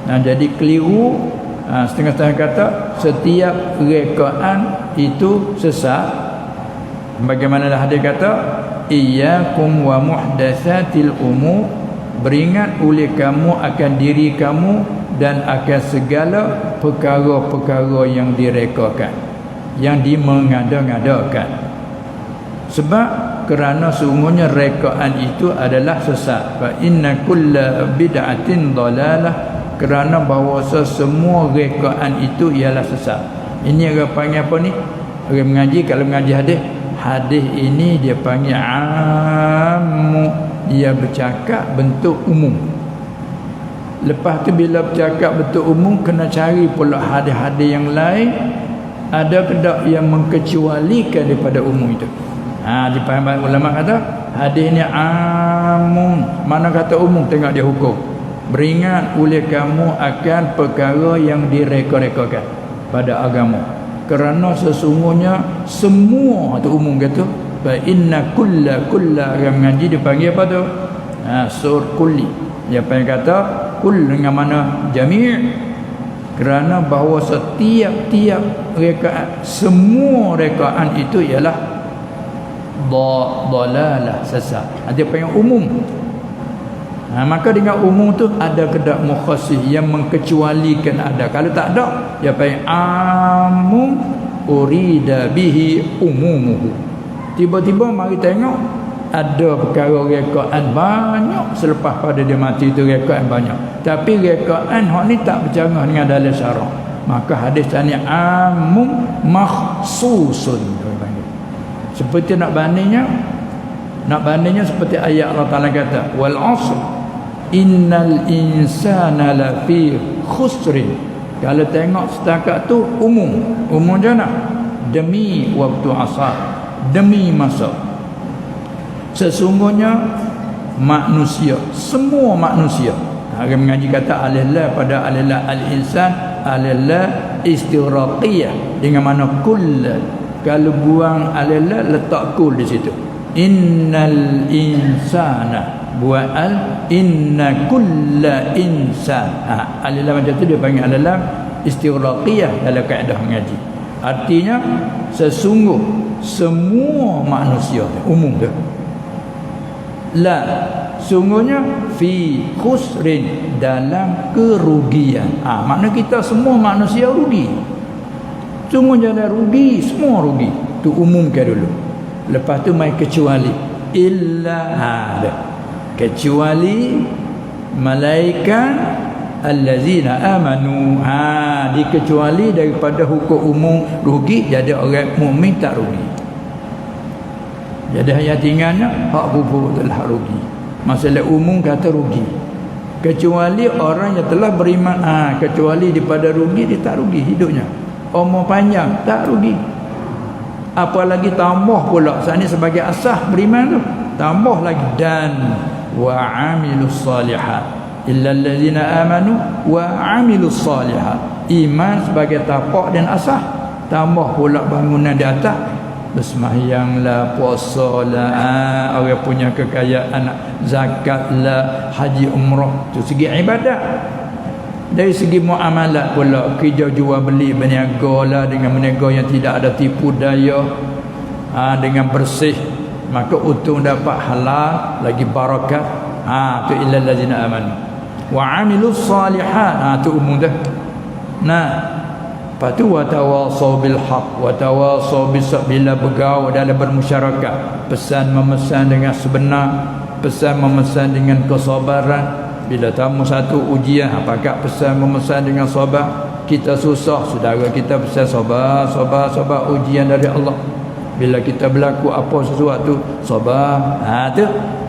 Jadi keliru, setengah-setengah kata setiap rekaan itu sesat. Bagaimana hadis kata, iyyakum wa muhdatsatil umur, beringat oleh kamu akan diri kamu dan akan segala perkara-perkara yang direkakan, yang dimengada-ngadakan. Sebab kerana sungguhnya rekaan itu adalah sesat. Fa inna kulla bid'atin dalalah, kerana bahawa semua rekaan itu ialah sesat. Ini orang panggil apa ni? Orang mengaji, kalau mengaji hadis ini dia panggil ammu. Dia bercakap bentuk umum. Lepas tu bila bercakap bentuk umum, kena cari pula hadis-hadis yang lain ada ke tak yang mengkecualikan daripada umum itu. Dipahami ulama kata hadis ni amun. Mana kata umum, tengok dia hukum. Beringat oleh kamu akan perkara yang direka-rekakan pada agama, kerana sesungguhnya semua itu umum kata. Fa inna kulla yang mengaji dipanggil apa tu? Sur kulli. Dia panggil kata kull dengan mana jami', kerana bahawa setiap rekaan, semua rekaan itu ialah dalalah, sesat. Dia panggil umum. Maka dengan umum tu ada kedak mukhasis yang mengkecualikan ada. Kalau tak ada, dia panggil amum urida bihi umumuhu. Tiba-tiba mari tengok ada perkara rekaan banyak selepas pada dia mati tu, rekaan banyak. Tapi rekaan hak ni tak bercanggah dengan dalil syarak. Maka hadis tadi amum makhsusun. Seperti nak bandingnya seperti ayat Allah Taala kata wal 'asr innal insana lafi khusrin. Kalau tengok setakat tu umum jana, demi waktu asar, demi masa. Sesungguhnya manusia, semua manusia. Orang mengaji kata alillah pada alillah al-insan, alillah istighraqiyah, dengan mana kull. Kalau buang alillah letak kul di situ. Innal insana buat inna kulla insan. Alillah macam tu dia panggil alillah istighraqiyah dalam kaedah mengaji. Artinya sesungguh semua manusia umum tu. La, sungguhnya fi khusrin, dalam kerugian. Makna kita semua manusia rugi. Semua jadi rugi, semua rugi. Tu umumkan dulu. Lepas tu mai kecuali illa ada. Kecuali malaikat allazina amanu. Dikecuali daripada hukum umum rugi, jadi orang mukmin tak rugi. Jadi hanya tinggalnya hak bubur telah rugi. Masalah umum kata rugi. Kecuali orang yang telah beriman. Kecuali daripada rugi, dia tak rugi hidupnya. Umur panjang tak rugi. Apalagi tambah pula saat ni sebagai asas beriman tu, tambah lagi dan wa amilus salihat illa allazina amanu wa amilus salihat. Iman sebagai tapak dan asas, tambah pula bangunan di atas, bersembahyanglah, puasalah, orang punya kekayaan, zakatlah, haji umrah. Tu segi ibadat. Dari segi muamalat pula, kerja jual beli, berniaga lah dengan berniaga yang tidak ada tipu daya, dengan bersih, maka untung dapat halal, lagi barakat. Tu illal ladzina amanu wa amilus salihat. Tu umum dah. Lepas tu watawasau bil haq watawasau bis bila bergaul dalam bermasyarakat, pesan memesan dengan sebenar, pesan memesan dengan kesabaran. Bila tamu satu ujian, apakah pesan memesan dengan sabar. Kita susah, saudara kita pesan sabar, sabar, sabar, ujian dari Allah. Bila kita berlaku apa sesuatu, sabar.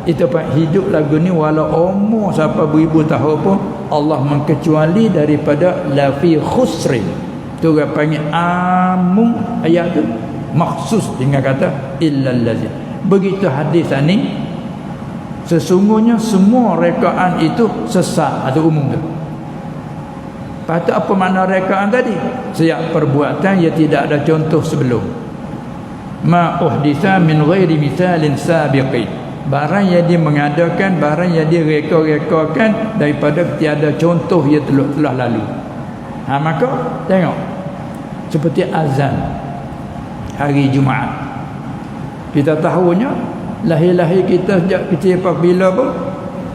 Itu pak hidup lagu ni walau umur siapa beribu tahun pun Allah mengkecuali daripada la fi khusrin. Tu orang panggil amum ayat tu maksus dengan kata illal ladzina. Begitu hadis ni, sesungguhnya semua rekaan itu sesat atau umum tu. Patut apa makna rekaan tadi? Setiap perbuatan yang tidak ada contoh sebelum. Ma uhditha min ghairi mithalin sabiqin. Barang yang dia mengadakan, barang yang dia reka-rekakan daripada tiada contoh yang telah lalu. Maka tengok seperti azan hari Jumaat. Kita tahunya lahir-lahir kita sejak kecil apabila pun,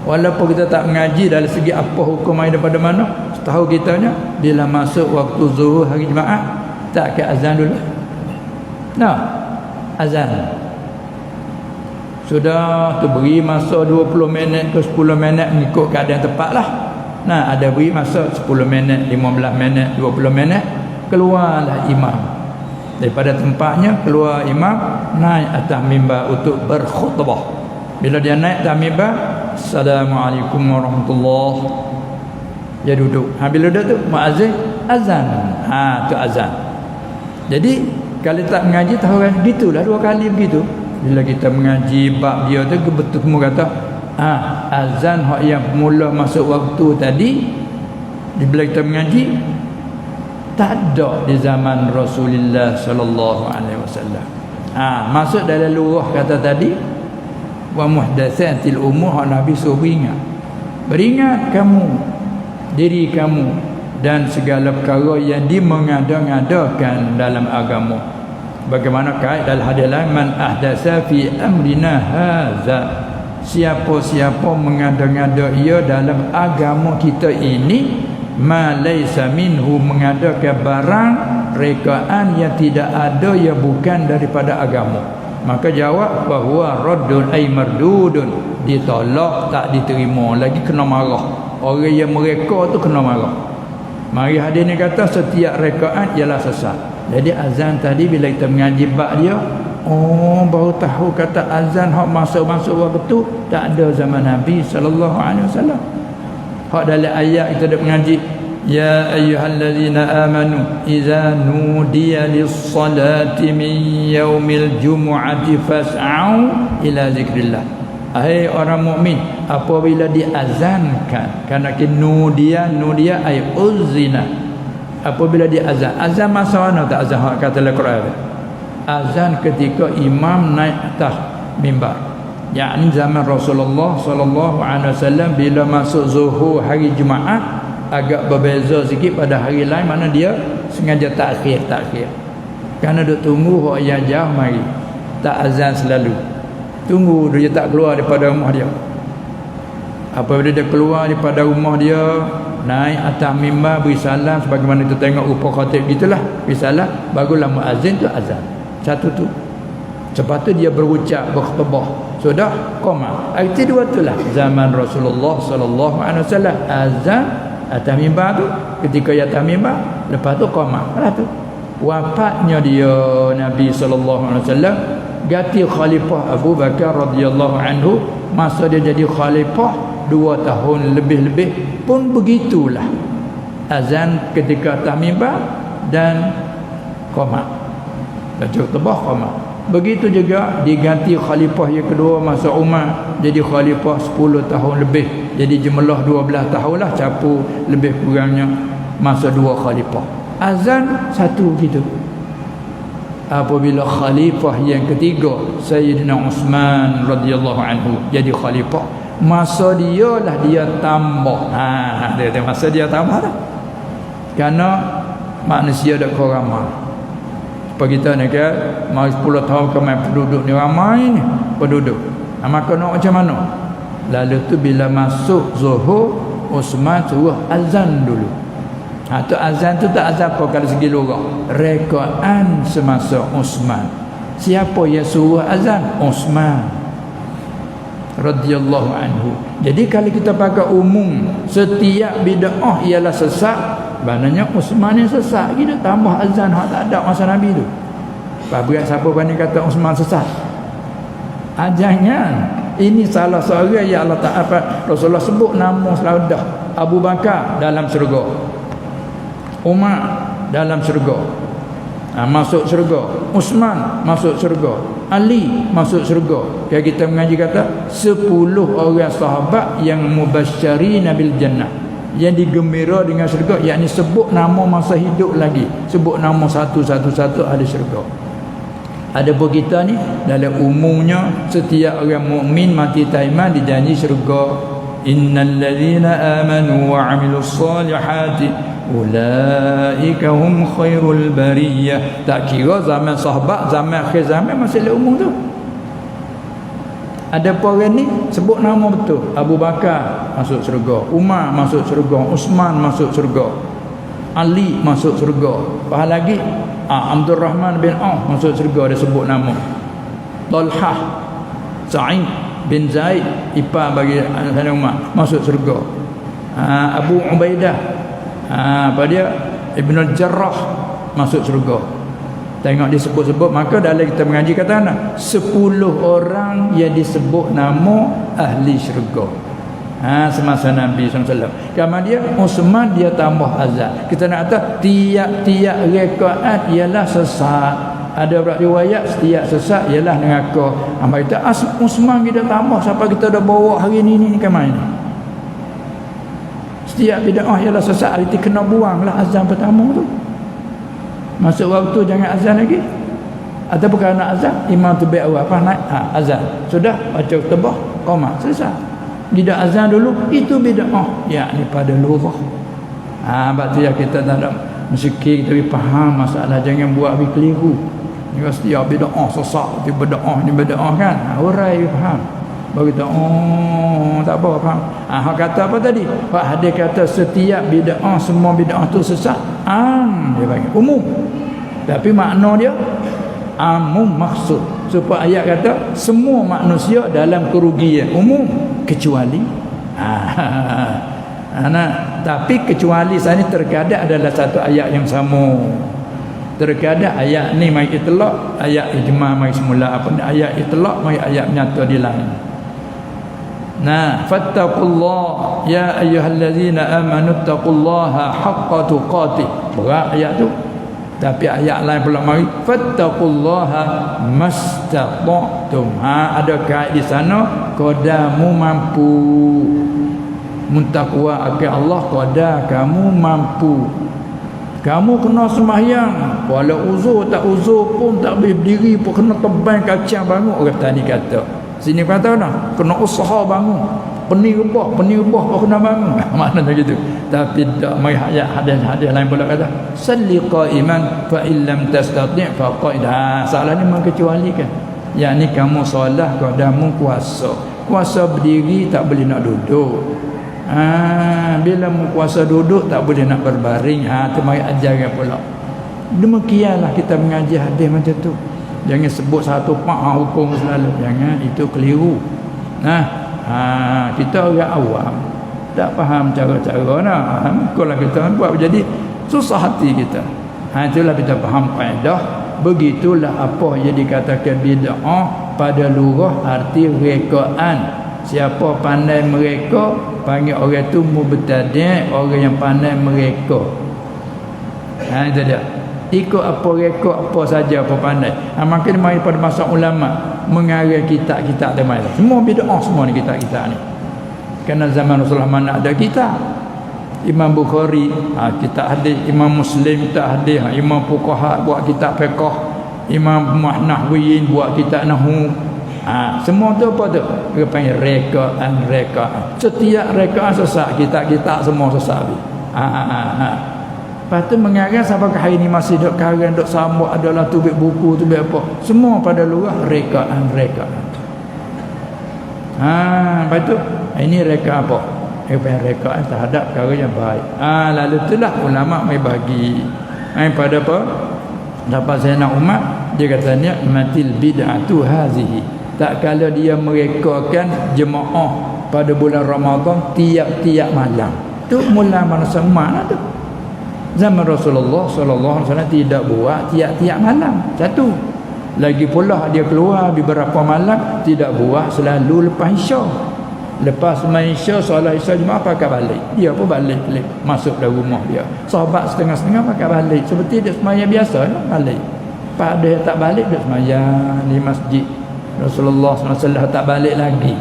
walaupun kita tak mengaji dari segi apa hukum main daripada mana, setahu kitanya bila masuk waktu zuhur hari Jumaat tak ke azan dulu. Azan sudah tu beri masa 20 minit ke 10 minit mengikut keadaan tepat lah. Ada beri masa 10 minit, 15 minit, 20 minit, keluarlah imam daripada tempatnya, keluar imam naik atas mimbar untuk berkhutbah. Bila dia naik atas mimbar, Assalamualaikum warahmatullahi, dia duduk. Bila duduk tu muazzin azan. Tu azan. Jadi kalau tak mengaji tahu kan gitulah, dua kali begitu. Bila kita mengaji bab dia tu betul semua kata azan hak yang mula masuk waktu tadi, bila kita mengaji tak ada di zaman Rasulullah sallallahu alaihi wasallam. Masuk dalam lurah kata tadi wa muhdatsatil umur, Nabi suruh beringat kamu diri kamu dan segala perkara yang dimengada-ngadakan dalam agama. Bagaimana kait dalam hadis lain, man ahdatsa fi amrina hadza, siapa-siapa mengada-ngada ia dalam agama kita ini, ma laisa minhu, mengadakan barang rekaan yang tidak ada, yang bukan daripada agama, maka jawab bahawa raddun ay mardudun, ditolak, tak diterima, lagi kena marah. Orang yang mereka tu kena marah. Mari hadis ni kata setiap rekaan ialah sesat. Jadi azan tadi bila kita mengaji bab dia, baru tahu kata azan hak masuk-masuk waktu tak ada zaman Nabi sallallahu alaihi wasallam. Hak dalam ayat kita dah mengaji, ya ayyuhallazina amanu idza nudiya lis-salati min yaumil jumu'ati fas'au ila zikrillah. Hai orang mukmin, apabila diazankan, kerana nudiya ay uzina. Apabila dia azan masa mana tak azan hak kata dalam Quran? Azan ketika imam naik atas mimbar. Yakni zaman Rasulullah sallallahu alaihi wasallam bila masuk zuhur hari Jumaat agak berbeza sikit pada hari lain, mana dia sengaja takhir. Kerana duk tunggu hak yang jauh mari. Tak azan selalu. Tunggu dia tak keluar daripada rumah dia. Apabila dia keluar daripada rumah dia, naik atas mimbar beri salam, sebagaimana kita tengok rupa khatib gitulah, beri salam, barulah muazzin tu azan. Satu tu. Lepas tu dia berucap, berkhutbah. Sudah qamah. Arti dua itulah zaman Rasulullah sallallahu alaihi wasallam, azan atas mimbar tu, ketika dia atas mimbar, lepas tu qamah. Lepas tu wafatnya dia Nabi sallallahu alaihi wasallam, ganti khalifah Abu Bakar radhiyallahu anhu. Masa dia jadi khalifah, 2 tahun lebih-lebih pun begitulah. Azan ketika atas mimbar dan qamat. Baca khutbah qamat. Begitu juga diganti khalifah yang kedua masa Umar, jadi khalifah 10 tahun lebih. Jadi jumlah 12 tahun lah, capu lebih kurangnya masa 2 khalifah. Azan satu gitu. Apabila khalifah yang ketiga Sayyidina Uthman radhiyallahu anhu jadi khalifah, masa dia lah dia tambah. Dia masa dia tambah lah. Kerana manusia dah kurang ramai. Sebab kita ni kan mari 10 tahun kemarin penduduk ni ramai ni penduduk. Maka nak macam mana? Lalu tu bila masuk Zuhur, Uthman suruh azan dulu. Tu azan tu tak azan apa kalau segi lugah. Rekaan semasa Uthman. Siapa yang suruh azan? Uthman radhiyallahu anhu. Jadi kalau kita pakai umum setiap bid'ah ialah sesat, maknanya Uthman yang sesat. Kita tambah azan hak tak ada masa Nabi tu. Berat siapa berani kata Uthman sesat? Jangan. Ini salah seorang yang Allah Ta'ala Rasulullah sebut nama seladah. Abu Bakar dalam syurga, Umar dalam syurga, masuk syurga. Uthman masuk syurga. Ali masuk syurga. Yang kita mengaji kata 10 orang sahabat yang mubasysyirina bil jannah, yang digembira dengan syurga, yakni sebut nama masa hidup lagi, sebut nama satu-satu ahli syurga. Adapun kita ni dalam umumnya setiap orang mukmin mati iman dijanji syurga. Innal ladzina amanu wa 'amilus solihati ulaika hum khairul bariyah. Tak kira zaman sahabat, zaman akhir zaman, masih dalam umum tu. Ada orang ni sebut nama betul. Abu Bakar masuk syurga, Umar masuk syurga, Uthman masuk syurga, Ali masuk syurga. Faham lagi? Abdul Rahman bin Auf masuk syurga, dia sebut nama. Talhah, Sa'id bin Zaid, ipar bagi Sayyidina Umar, masuk syurga. Abu Ubaidah, dia Ibn al-Jarrah masuk syurga. Tengok disebut-sebut, maka dalam kita mengaji kata 10 orang yang disebut nama ahli syurga. Semasa Nabi SAW. Kemudian Uthman dia tambah azan. Kita nak kata tiap-tiap rakaat ialah sesat. Ada riwayat setiap sesat ialah neraka. Hamba kita Uthman kita tambah sampai kita dah bawa hari ni ke mana. Setiap bid'ah ialah sesat, arti kena buanglah azan pertama tu. Masuk waktu jangan azan lagi. Ataupun kalau nak azan, imam tu baik awal apa naik azan. Sudah baca khutbah, qamat, selesai. Tidak azan dulu, itu bid'ah, yakni pada lughah. Sebab tu ya kita tak ada mesti kita faham masalah, jangan buat keliru. Ni setiap bid'ah sesat, itu bid'ah ni bid'ah kan. Orang faham. Baru kita tak apa faham. Hak kata apa tadi? Pak hadis kata setiap bid'ah, semua bid'ah tu sesat. Dia panggil umum. Tapi makna dia amum maksud. Supaya ayat kata semua manusia dalam kerugian umum kecuali tapi kecuali sana terkadang adalah satu ayat yang sama. Terkadang ayat ni mai itlaq, ayat ijma mai semula apa ayat itlaq mai ayat nyata di lain. Fattaqullah ya ayyuhallazina amanu taqullaha haqqa tuqatih. Berat ayat tu. Tapi ayat lain pula mari fattaqullaha mastata'tum. Ada kait di sana qadamu mampu. Muntakwa akan Allah qadar kamu mampu. Kamu kena sembahyang, walau uzur tak uzur pun tak boleh berdiri pun kena tebang kacang bangun. Orang tadi kata sini kata dah kena usaha bangun. Pening rebah pun kena bangun. Maknanya gitu. Tapi tak mai hadis lain pula kata salli qa'iman fa illam tastati' fa qa'id. Salah ni mengecualikan. Yakni kamu solat qadamu kuasa berdiri tak boleh nak duduk. Bila kuasa duduk tak boleh nak berbaring. Tu mai ajaran pula. Demikianlah kita mengaji hadis macam tu. Jangan sebut satu hukum selalu. Jangan, itu keliru. Kita orang awam tak faham cara-cara kalau kita buat jadi susah hati kita. Itulah kita faham kaedah. Begitulah apa yang dikatakan bid'ah pada lughah arti rekaan. Siapa pandai mereka panggil orang tu mubtadi', orang yang pandai mereka. Itu dia. Ikut apa reka apa saja apa pandai. Makin mari pada masa ulama mengarang kitab-kitab temai. Semua bid'ah semua ni kitab-kitab ni. Kerana zaman Rasulullah mana ada kitab. Imam Bukhari kitab hadis, Imam Muslim kitab hadis, Imam Fuqaha buat kitab fiqh, Imam Nahwiyin buat kitab nahwu. Semua tu apa tu? Dia panggil rekaan. Setiap rekaan sesat, kitab-kitab semua sesat. Lepas tu mengarang sampai ke hari ni masih duk karang, duk sambut, adalah tubik buku, tubik apa. Semua pada luar rekaan. Lepas tu ini reka apa? Rekaan terhadap perkara yang baik. Lalu itulah ulama mai bagi. Pada apa? Dapat Sayyidina Umar dia kata ni matil bid'atu hazihi. Tak kala dia merekakan jemaah pada bulan Ramadan tiap-tiap malam. Tu mula masa mana tu? Zaman Rasulullah sallallahu alaihi wasallam tidak buat tiap-tiap malam. Satu. Lagi pula dia keluar beberapa malam tidak buat selalu lepas Isya. Lepas main Isya, solat Isya jemaah pakai balik. Dia pun balik masuk dalam rumah dia. Sahabat setengah-setengah pakai balik seperti dia sembahyang biasa balik. Pak dia tak balik dia sembahyang di masjid. Rasulullah SAW tak balik lagi.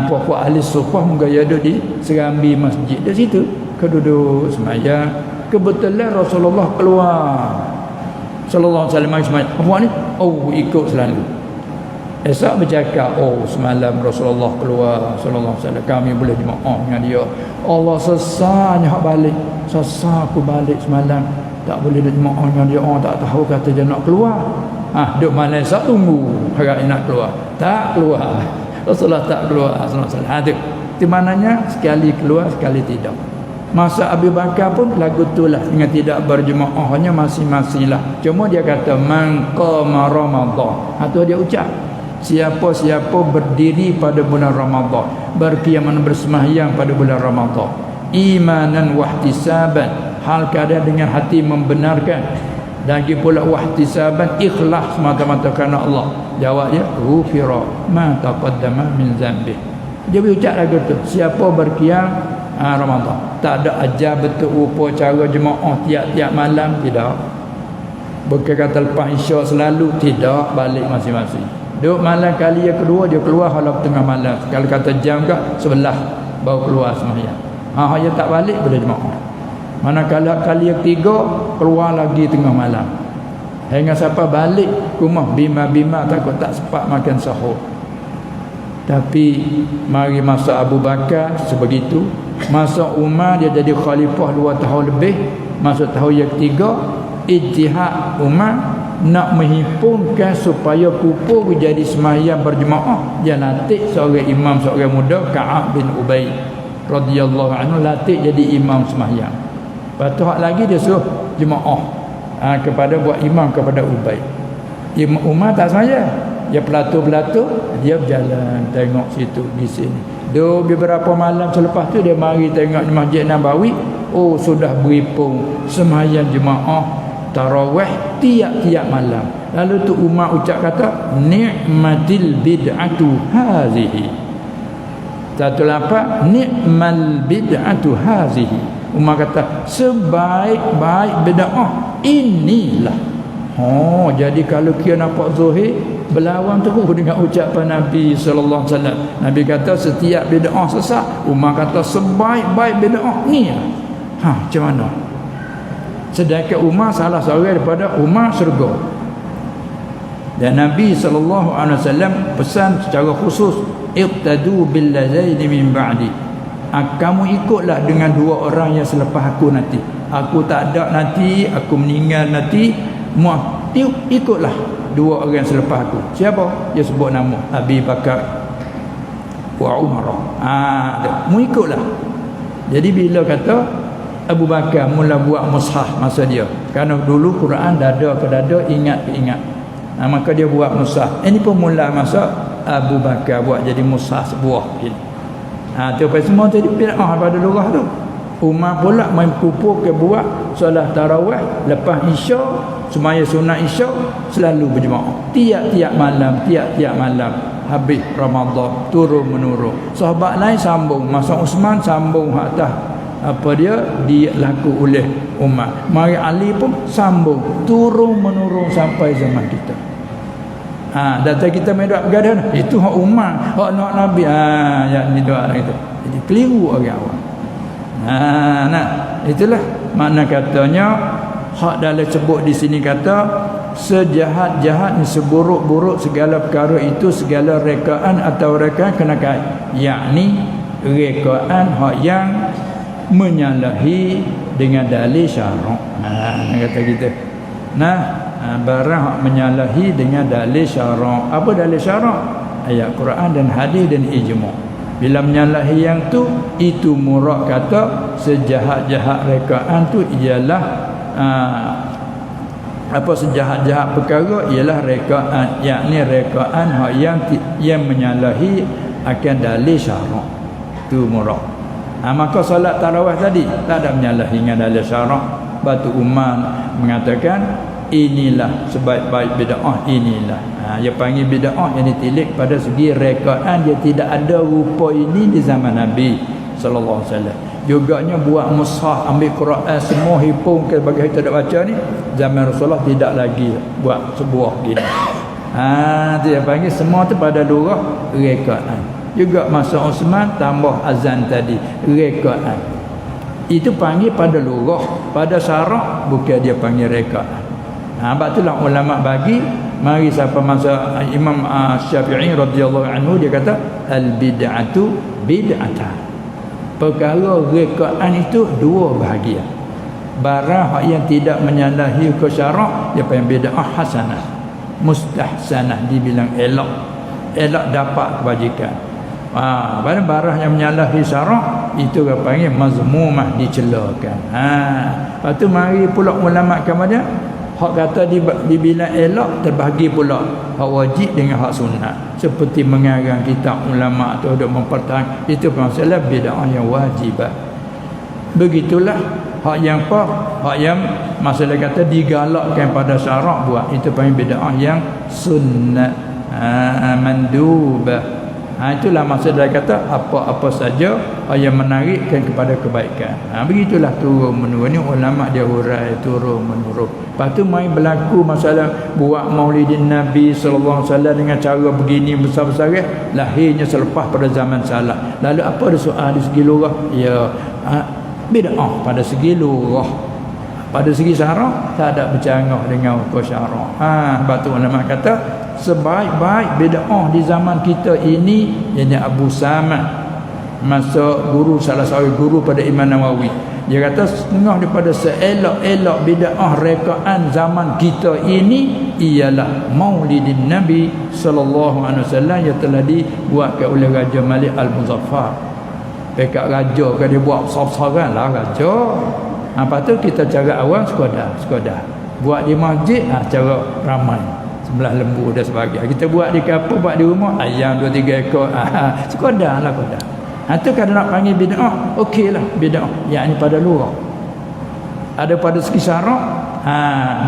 Puak-puak ahli sufah mengaya duduk di serambi masjid di situ. Keduduk sembahyang. Kebetulan Rasulullah keluar. Sallallahu alaihi wasallam sembahyang. Puak ni ikut selalu. Esok bercakap, semalam Rasulullah keluar sallallahu alaihi wasallam, kami boleh jemaah dengan dia. Allah sesanya hak balik. Sesah aku balik semalam. Tak boleh jemaah dengan dia. Tak tahu kata dia nak keluar. Duk malam esok tunggu harap nak keluar. Tak keluar. Rasulullah tak keluar sallallahu alaihi wasallam. Itu maknanya sekali keluar sekali tidak. Masa Abu Bakar pun lagu itulah dengan tidak berjemaah, hanya masing-masing lah. Cuma dia kata man qama Ramadan. Atau dia ucap siapa-siapa berdiri pada bulan Ramadan, berqiyaman bersemayang pada bulan Ramadan, imanan wahtisaban, hal keadaan dengan hati membenarkan, lagi pula wahtisaban ikhlas semata-mata kerana Allah. Jawab dia ghufira ma taqaddama min zambi. Dia berucap lagu tu, siapa berqiyam Ramadan, tak ada ajar betul rupa cara jemaah tiap-tiap malam, tidak. Bukan kata lepas Isya selalu, tidak, balik masing-masing. Duk malam kali yang kedua dia keluar halau tengah malam. Kalau kata jam ke 11 baru keluar sembahyang. Dia tak balik pada jemaah. Manakala kali yang ketiga keluar lagi tengah malam. Hingga siapa balik rumah bima-bima takut tak sempat makan sahur. Tapi mari masa Abu Bakar sebegitu, masa Umar dia jadi khalifah 2 tahun lebih, masa tahun yang ketiga ijtihad Umar nak menghimpunkan supaya kumpul jadi sembahyang berjemaah. Dia latih seorang imam, seorang muda, Ka'ab bin Ubay radhiyallahu anhu, latih jadi imam sembahyang. Lepas tu lagi dia suruh jemaah kepada buat imam kepada Ubay. Umar tak sembahyang, dia pelatu-pelatu, dia berjalan tengok situ di sini. Beberapa malam selepas tu dia mari tengok di Masjid Nabawi, sudah berhimpun sembahyang jemaah tarawih tiap-tiap malam. Lalu tu Umar ucap kata ni'matil bid'atu hazihi. Satu lapan ni'mal bid'atu hazihi. Umar kata sebaik-baik bid'ah inilah. Jadi kalau kira nampak Zuhir berlawan terus dengan ucapan Nabi sallallahu alaihi wasallam. Nabi kata setiap bid'ah sesat. Umar kata sebaik-baik bid'ah ni. Macam mana? Sedangkan Umar salah seorang daripada Umar syurga. Dan Nabi sallallahu alaihi wasallam pesan secara khusus, iqtadu bil ladaini min ba'di. Kamu ikutlah dengan 2 orang yang selepas aku nanti. Aku tak ada nanti, aku meninggal nanti, ikutlah 2 orang selepas aku. Siapa? Dia sebut nama Abi Bakar wa Umar. Mu ikutlah. Jadi bila kata Abu Bakar mula buat mushaf masa dia, kerana dulu Quran dada ke dada, ingat ke ingat. Maka dia buat mushaf. Ini pun mula masa Abu Bakar buat jadi mushaf sebuah begini. Tu apa semua tadi bid'ah pada lurah tu. Umar pula main kumpul ke buat solat tarawih lepas Isya, semaya sunat Isya selalu berjemaah tiap-tiap malam. habis Ramadan turun menurun. Sahabat lain sambung, masa Uthman sambung hak atas apa dia dilaku oleh Umar. Mari Ali pun sambung turun menurun sampai zaman kita. Data kita main doa bergadah itu hak Umar, hak Nabi. Yang ni doa itu. Jadi keliru orang awam. Itulah makna katanya hak dalam sebut di sini kata sejahat-jahat seburuk-buruk segala perkara itu segala rekaan atau rekaan kena kait, yakni rekaan hak yang menyalahi dengan dalil syarak. Kata kita barang hak menyalahi dengan dalil syarak. Apa dalil syarak? Ayat Quran dan hadis dan ijma'. Bila menyalahi yang tu, itu murad kata sejahat-jahat rekaan tu ialah apa sejahat-jahat perkara ialah rekaan, yakni rekaan hak yang menyalahi akan dalil syarak. Tu murad. Maka solat tarawih tadi tak ada menyalahi dengan dalil syarak. Batu Umar mengatakan inilah sebaik-baik bid'ah, inilah dia panggil bid'ah yang ditilik pada segi rekaan, dia tidak ada rupa ini di zaman Nabi sallallahu alaihi wasallam. Juganya buat mushaf, ambil Quran semua hipung ke bagi kita nak baca ni, zaman Rasulullah tidak lagi buat sebuah gini. Dia panggil semua tu pada lurah rekaan. Juga masa Uthman tambah azan tadi rekaan. Itu panggil pada lurah, pada syarak bukan dia panggil rekaan. Sebab itulah ulama bagi mari siapa masa Imam Syafi'i radhiyallahu anhu dia kata al bid'atu bid'atan. Perkara rekaan itu dua bahagian. Barang yang tidak menyalahi ke syarak dia panggil bid'ah hasanah. Mustahsanah dibilang elok. Elok dapat kebajikan. Barang yang menyalahi syarak itu dia panggil mazmumah, dicelakan. Lepas tu mari pula ulama kemudian hak kata dibilang elok terbahagi pula hak wajib dengan hak sunat, seperti mengarang kitab ulama atau untuk mempertahankan itu masalah bid'ah yang wajib. Begitulah hak yang hak yang masalah kata digalakkan pada syarak buat itu panggil bid'ah yang sunnat mandubah. Itulah maksud dia kata apa-apa saja yang menarikkan kepada kebaikan. Begitulah turun menurun ni ulama dia hurai turun menurun. Lepas tu mai berlaku masalah buat maulidin Nabi sallallahu alaihi wasallam dengan cara begini besar-besar lahirnya selepas pada zaman salaf. Lalu apa ada soal di segi lurah? Ya bid'ah pada segi lurah. Pada segi syarak tak ada bercanggah dengan hukum syarak. Sebab tu ulama kata sebaik-baik bid'ah di zaman kita ini ialah Abu Samad, masa guru salah seorang guru pada Imam Nawawi. Dia kata setengah daripada seelok-elok bid'ah rekaan zaman kita ini ialah Maulidin Nabi sallallahu alaihi wasallam yang telah dibuatkan oleh Raja Malik Al-Muzaffar. Pekat raja kan dia buat besar-besaran lah raja. Lepas tu kita cara awam sekadar buat di masjid cara ramai sebelah lembu dan sebagainya. Kita buat di kapal, buat di rumah ayam 2-3 ekor. Sekodarlah kodar. Itu kalau nak panggil bid'ah, okeylah bid'ah. Yang ini pada lurah. Ada pada segi syarak,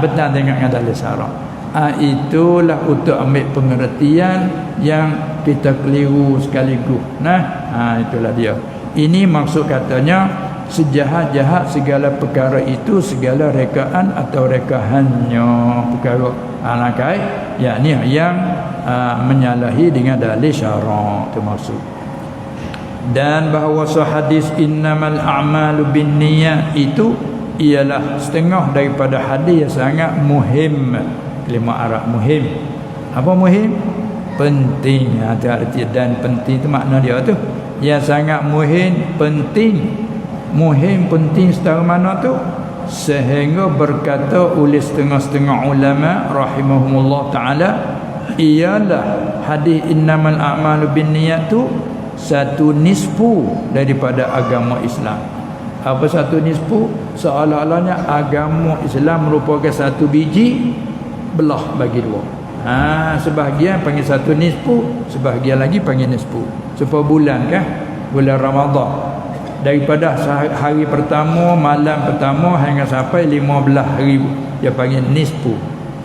betul tengok dengan dalil syarak. Itulah untuk ambil pengertian yang kita keliru sekaligus. Itulah dia. Ini maksud katanya sejahat-jahat segala perkara itu segala rekaan atau rekahannya perkara alakai, yakni yang menyalahi dengan dalil syarak itu maksud. Dan bahawa hadis innamal a'malu binniyat itu ialah setengah daripada hadis yang sangat muhim. Kalimah Arab muhim. Apa muhim? Penting. Arti dan penting itu makna dia tu. Yang sangat muhim, penting. Muhim penting setara mana tu sehingga berkata oleh setengah-setengah ulama rahimahumullah ta'ala ialah hadis innamal a'malu binniyat tu satu nisfu daripada agama Islam. Apa satu nisfu? Seolah-olahnya agama Islam merupakan satu biji belah bagi dua. Sebahagian panggil satu nisfu, sebahagian lagi panggil nisfu. Supaya bulan kan? Bulan Ramadan. Daripada hari pertama, malam pertama hingga sampai 15 hari dia panggil nisfu.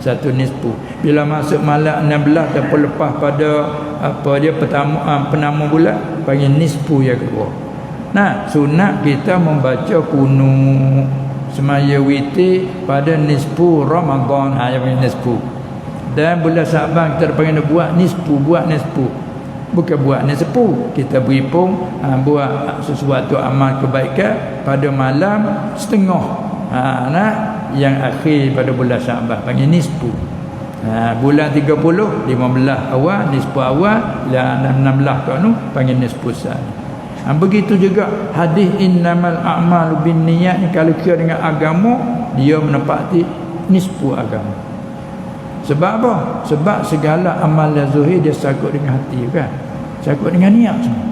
satu nisfu. Bila masuk malam 16 ataupun lepas pada apa dia penama bulan panggil nisfu yang kedua. Nah, sunat kita membaca kunut semaya witir pada nisfu Ramadan, yang panggil nisfu. Dan bulan Syaban kita panggil buat nisfu, bukan buat nisfu. Kita berhimpun buat sesuatu amal kebaikan pada malam setengah. Yang akhir pada bulan Syaban panggil nisfu. Bulan 30 15 awal nisfu awal, dan 16 kat nu panggil nisfu sani. Begitu juga hadis innamal a'malu binniyat ni, kalau kira dengan agama dia menepati nisfu agama. Sebab apa? Sebab segala amal yang zahir dia sakut dengan hati, kan? Sakut dengan niat semua.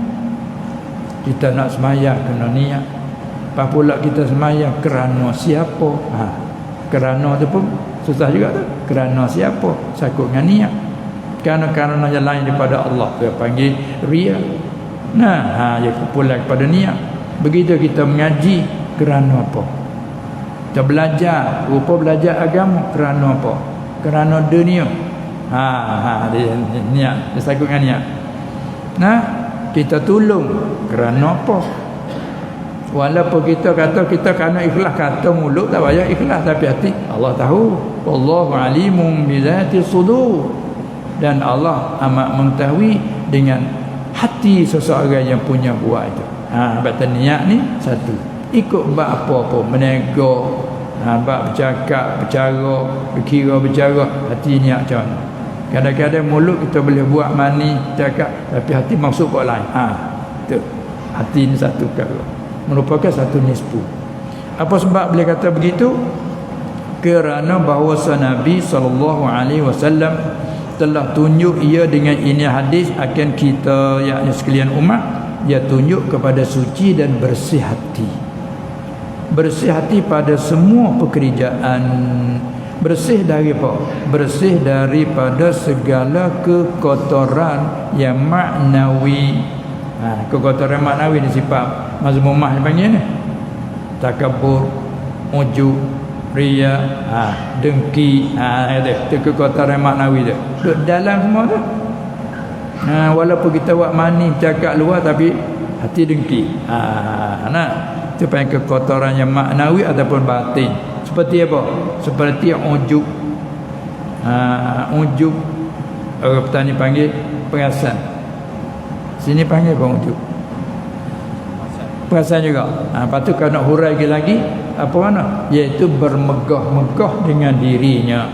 Kita nak sembahyang kena niat. Apa pula kita sembahyang kerana siapa? Kerana tu pun susah juga tu. Kerana siapa? Sakut dengan niat. Kerana yang lain daripada Allah tu panggil riya. Dia kumpulan kepada niat. Begitu kita mengaji kerana apa? Kita belajar, belajar agama kerana apa? Kerana dunia. Dia niat, dia sakut dengan niat. Kita tolong kerana apa? Walaupun kita kata kita kerana ikhlas, kata mulut tak payah ikhlas, tapi hati Allah tahu. Wallahu alimun bizati sudur. Dan Allah amat mengetahui dengan hati seseorang yang punya buat itu. Batal niat ni satu. Ikut bab apa-apa, menego, bab bercakap, bercara, berbicara, hati niat macam mana. Kadang-kadang mulut kita boleh buat mani, cakap, tapi hati maksud buat lain. Itu. Hati ni satu perkara. Merupakan satu nisfu. Apa sebab boleh kata begitu? Kerana bahawa Nabi SAW telah tunjuk ia dengan ini hadis akan kita, yakni sekalian umat, dia tunjuk kepada suci dan bersih hati. Bersih hati pada semua pekerjaan. Bersih dari apa? Bersih daripada segala kekotoran yang maknawi. Kekotoran maknawi ni sifat mazmumah dipanggil ni. Takabur, ujub, riya, dengki, itu kekotoran maknawi dia. Duduk dalam semua tu. Walaupun kita buat mani cakap luar, tapi hati dengki. Itu panggil kekotoran yang maknawi ataupun batin. Seperti apa? Seperti ujub. Ujub orang petani panggil perasan. Sini panggil apa ujub? Perasan juga. Lepas tu kalau nak hurai lagi, apa mana? Iaitu bermegah-megah dengan dirinya,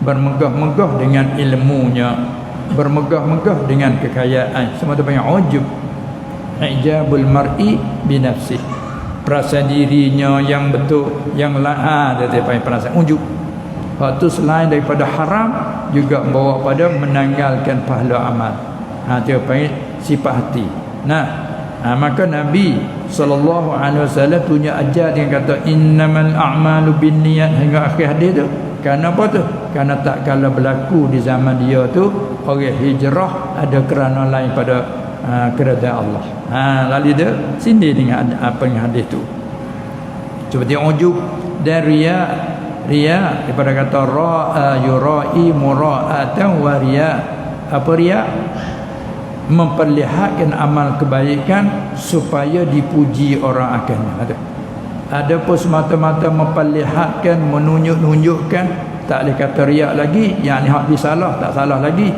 bermegah-megah dengan ilmunya, bermegah-megah dengan kekayaan. Semua tu panggil ujub. Ijabul mar'i binafsi. Perasaan dirinya yang betul, yang dia panggil perasaan ujub. Waktu selain daripada haram juga membawa pada menanggalkan pahala amal. Itu panggil sifat hati. Maka Nabi SAW punya ajar dengan kata innamal a'malu binniyat hingga akhir hadis tu. Kerana apa tu? Kerana tak kala berlaku di zaman dia tu orang hijrah ada kerana lain pada keredaan Allah. Lalu dia sindir dengan apa yang hadis tu. Seperti ujub dan riya. Riya daripada kata ra'a yura'i mura'atan wa riya. Apa riya? Memperlihatkan amal kebaikan supaya dipuji orang akannya. Ada pun semata-mata memperlihatkan, menunjuk-nunjukkan, tak boleh kata riak lagi, yang ni hak disalah, tak salah lagi.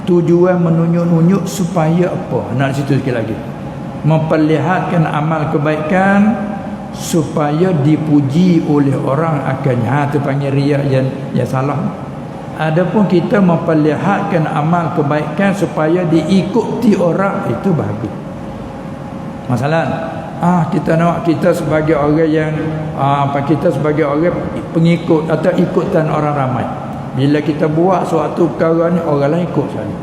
Tujuan menunjuk-nunjuk supaya apa? Nak situ sikit lagi. Memperlihatkan amal kebaikan supaya dipuji oleh orang akannya. Itu panggil riak yang salah. Adapun kita memperlihatkan amal kebaikan supaya diikuti orang, itu bagus. Masalah kita nak kita sebagai orang yang kita sebagai orang pengikut atau ikutan orang ramai. Bila kita buat suatu perkara ni, orang lain ikut saja.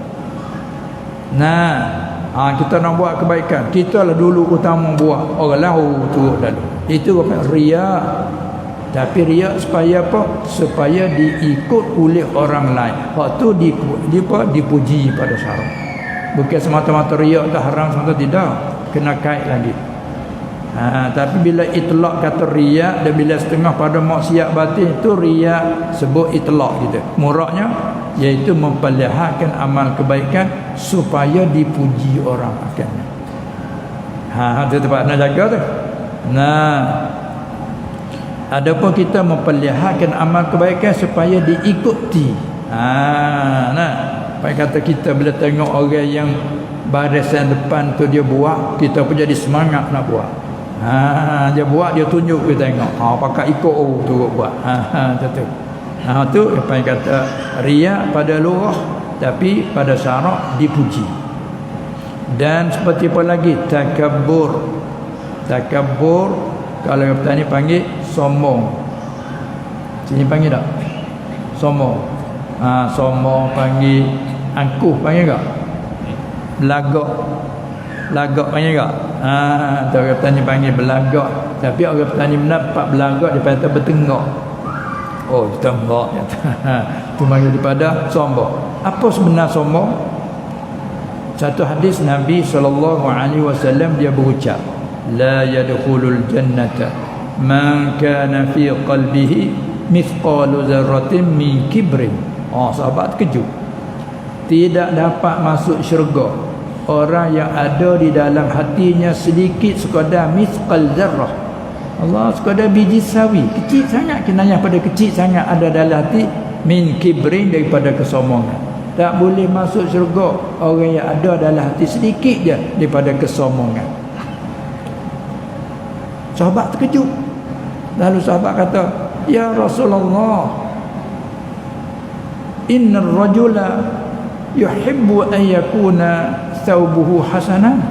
Kita nak buat kebaikan, kita lah dulu utama buat, orang lain turut lalu. Itu apa? Riya. Tapi riak supaya apa? Supaya diikut oleh orang lain. Waktu dipuji pada syarat. Bukan semata-mata riak tak haram, semata tidak. Kena kait lagi. Tapi bila itlaq kata riya dan bila setengah pada maksiat batin itu riya sebut itlaq gitu. Muraknya iaitu memperlihatkan amal kebaikan supaya dipuji orang akannya. Itu tempat nak jaga tu. Adapun kita memperlihatkan amal kebaikan supaya diikuti. Apa kata kita bila tengok orang yang barisan depan tu dia buat, kita pun jadi semangat nak buat. Dia buat, dia tunjuk kita tengok. Pakai ikut tu buat. Tu. Tu apa yang kata riya pada luar tapi pada syarak dipuji. Dan seperti apa lagi takabbur. Takabbur kalau petani panggil sombong. Sini panggil tak? Sombong. Sombong panggil angkuh panggil tak? Belagak. Belagak panggil tak? Orang petani panggil belagak. Tapi orang petani mendapat belagak dia kata bertenggak. Oh, tenggak. Itu panggil daripada sombong. Apa sebenar sombong? Satu hadis Nabi SAW dia berucap, la yadkhulul jannata man kana fi qalbihi mithqalu dzarratin min kibrin. Sahabat terkejut. Tidak dapat masuk syurga orang yang ada di dalam hatinya sedikit sekadar mithqal dzarrah. Allah sekadar biji sawi, kecil sangat, kinayah pada kecil sangat ada dalam hati, min kibrin daripada kesombongan. Tak boleh masuk syurga orang yang ada dalam hati sedikit je daripada kesombongan. Sahabat terkejut. Lalu sahabat kata, ya Rasulullah, innar rajula yuhibbu an yakuna thawbuhu hasanan.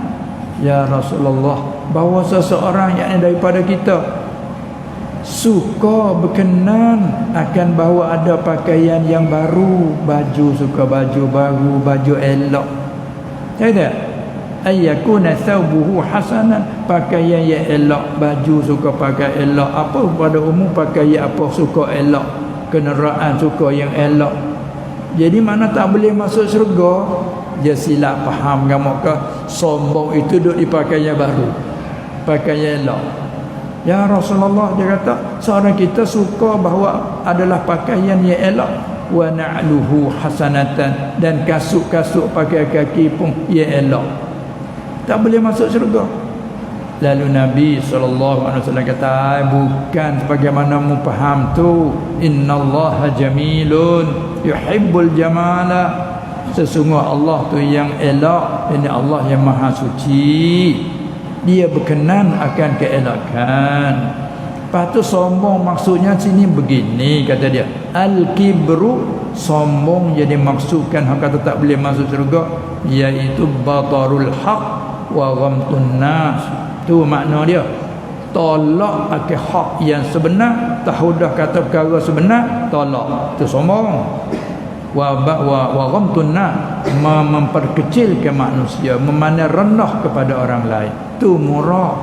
Ya Rasulullah, bahawa seseorang yang daripada kita suka berkenan akan bahawa ada pakaian yang baru, baju suka baju baru, baju elok. Tidak ayyakuna thawbuhu hasanan, pakaian yang elok, baju suka pakai elok. Apa pada umum pakaian apa suka elok, kenderaan suka yang elok. Jadi mana tak boleh masuk syurga? Dia silap faham gamakah sombong itu duduk di pakaian baru, pakaian elok. Ya Rasulullah, dia kata seorang kita suka bahawa adalah pakaian yang elok, wa na'luhu hasanatan, dan kasut-kasut pakai kaki pun yang elok. Tak boleh masuk syurga. Lalu Nabi SAW kata, bukan sebagaimana mu faham tu. Innallaha jamilun yuhibbul jamala. Sesungguhnya Allah tu yang elok, ini Allah yang maha suci. Dia berkenan akan keelokan. Lepas tu sombong maksudnya sini begini kata dia. Al-kibru, sombong jadi maksudkan hak kata tak boleh masuk syurga, iaitu batarul haq wa ghamtun nas. Tu makna dia. Tolak akan hak yang sebenar, tahu dah kata perkara sebenar, tolak. Tu sombong. Wa ghamtun nas, memperkecilkan manusia, memandang rendah kepada orang lain. Tu murah.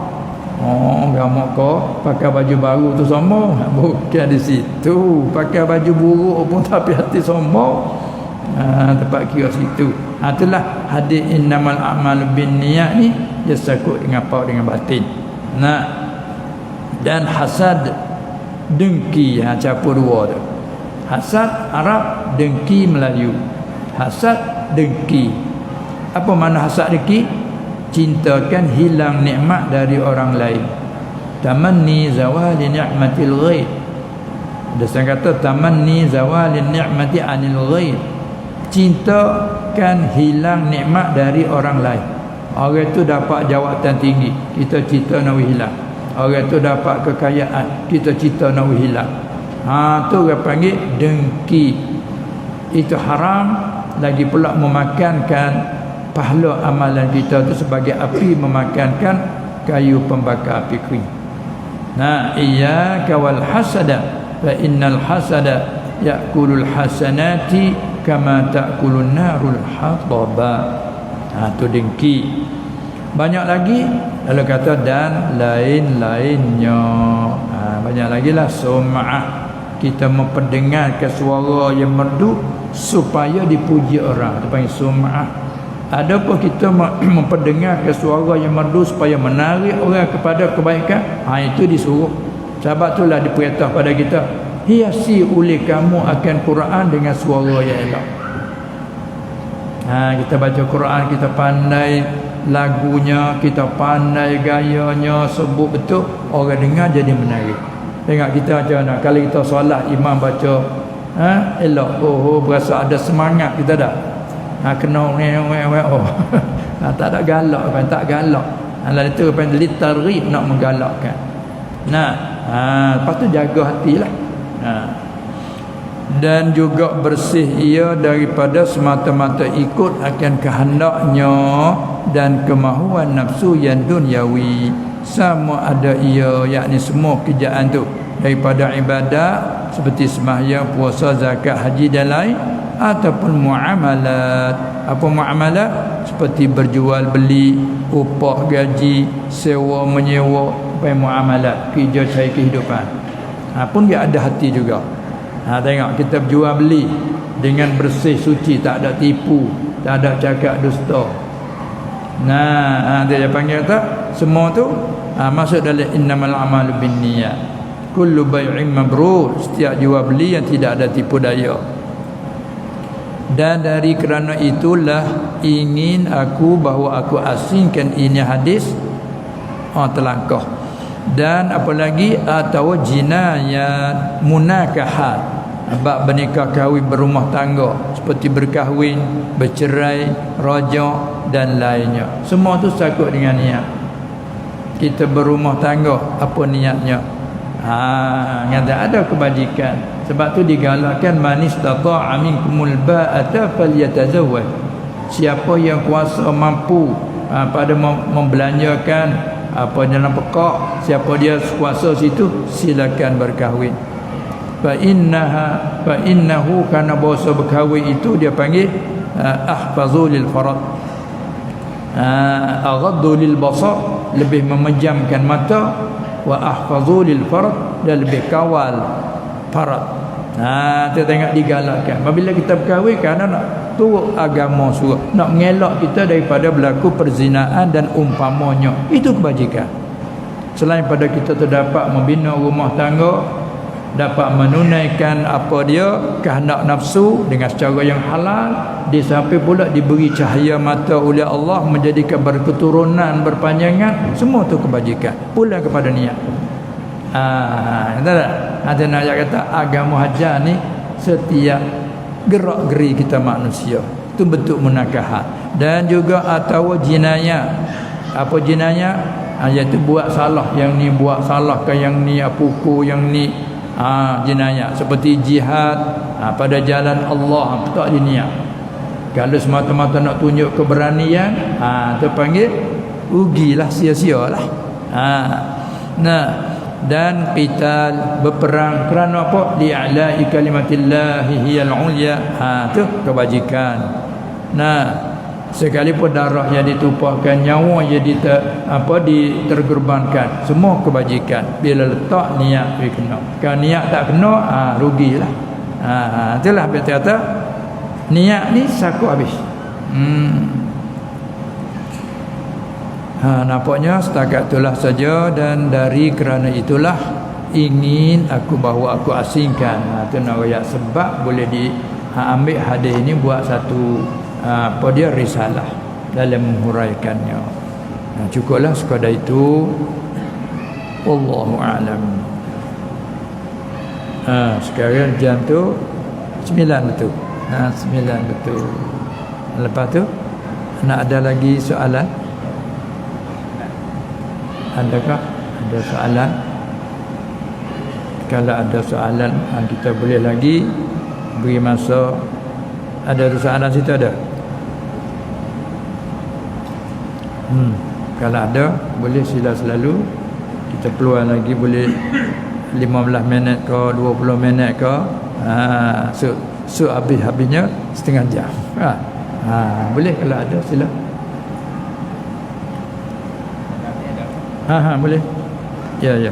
Gamak kau pakai baju baru tu sombong? Bukan di situ. Pakai baju buruk pun tapi hati sombong. Tempat kira situ. Itulah hadis innamal a'malu binniyat ni dia sakut dengan paut dengan batin. Dan hasad, dengki, campur dua tu. Hasad Arab, dengki Melayu. Hasad, dengki. Apa makna hasad, dengki? Cintakan hilang nikmat dari orang lain. Tamanni zawali ni'matil ghaib. Ada orang kata tamanni zawali ni'mati anil ghaib. Cintakan hilang nikmat dari orang lain. Orang itu dapat jawatan tinggi, kita cinta nak hilang. Orang itu dapat kekayaan, kita cinta nak hilang. Tu orang panggil dengki. Itu haram. Lagi pula memakankan pahala amalan kita tu sebagai api memakankan kayu pembakar api kering. Iyyaka wal hasada fa innal hasada ya'kulul hasanati kama ta'kulun narul hataba. Tu dengki. Banyak lagi lalu kata dan lain-lainnya. Banyak lagi lah sum'ah, kita memperdengarkan suara yang merdu supaya dipuji orang. Itu panggil sum'ah. Adapun kita memperdengarkan suara yang merdu supaya menarik orang kepada kebaikan, itu disuruh. Sebab itulah diperintah pada kita, hiasi oleh kamu akan Quran dengan suara yang elok. Kita baca Quran, kita pandai lagunya, kita pandai gayanya, sebut betul, orang dengar jadi menarik. Tengok kita macam mana kalau kita solat imam baca elok, berasa ada semangat kita dah. Kena tak ada galak kan, tak galak. Lalu itu kan litarib, nak menggalakkan. Lepas tu jaga hatilah. Dan juga bersih ia daripada semata-mata ikut akan kehendaknya dan kemahuan nafsu yang duniawi. Sama ada ia, yakni semua kerjaan tu daripada ibadat seperti sembahyang, puasa, zakat, haji dan lain, ataupun muamalat. Apa muamalat? Seperti berjual beli, upah, gaji, sewa menyewa, muamalat, kerja cari kehidupan. Pun dia ada hati juga. Tengok kita berjual beli dengan bersih suci, tak ada tipu, tak ada cakap dusta. Dia panggil tak semua tu masuk dalam innamal a'malu binniyat. Kullu bai'in mabrur, setiap jual beli yang tidak ada tipu daya. Dan dari kerana itulah ingin aku bahawa aku asingkan ini hadis terlangkah. Dan apalagi atau jinayat munakahat, bab bernikah kahwin berumah tangga seperti berkahwin, bercerai, rajak dan lainnya. Semua tu sakut dengan niat. Kita berumah tangga, apa niatnya? Ada kebajikan. Sebab tu digalakkan man istata'a minkumul ba'ata falyatazawwaj. Siapa yang kuasa mampu pada membelanjakan apa dalam pekak, siapa dia kuasa situ, silakan berkahwin. Fa innahu kana bahasa berkahwin itu dia panggil ahfazu lil farad, aghaddu lil basar, lebih memejamkan mata, wa ahfazu lil farad, dan lebih kawal farad. Kita tengok digalakkan. Apabila kita berkahwin kerana nak turut agama suruh, nak mengelak kita daripada berlaku perzinaan dan umpamanya. Itu kebajikan. Selain pada kita terdapat membina rumah tangga, dapat menunaikan apa dia kehendak nafsu dengan secara yang halal, di samping pula diberi cahaya mata oleh Allah, menjadikan berketurunan berpanjangan. Semua tu kebajikan. Pula kepada niat. Ada nak kata agama hajar ni setiap gerak-geri kita manusia itu bentuk munakahat. Dan juga atau jinayah. Apa jinayah? Iaitu buat salah, yang ni buat salah ke yang ni, pukul yang ni, jinayah. Seperti jihad pada jalan Allah, tak diniat. Kalau semata-mata nak tunjuk keberanian, terpanggil rugilah, sia-sialah. Dan qital, berperang kerana apa? Li'ala'i kalimatillahi hiyal ulya. Tu kebajikan. Sekalipun darah yang ditumpahkan, nyawa yang ditergerbankan, semua kebajikan. Bila letak niat dia kena. Kalau niat tak kena, rugilah. Itulah dia kata niat ni sakut habis. Nampaknya setakat itulah saja. Dan dari kerana itulah ingin aku bahawa aku asingkan. Itu nak ayat sebab boleh diambil hadis ini buat satu risalah dalam menghuraikannya. Cukuplah sekadar itu. Wallahu a'lam. Sekarang jam tu 9 betul. 9 betul. Lepas tu nak ada lagi soalan? Adakah ada soalan? Kalau ada soalan, kita boleh lagi beri masa. Ada soalan situ ada? Kalau ada, boleh sila selalu. Kita keluar lagi boleh 15 minit ke 20 minit ke. So habis-habisnya setengah jam. Boleh kalau ada sila. Boleh. Ya.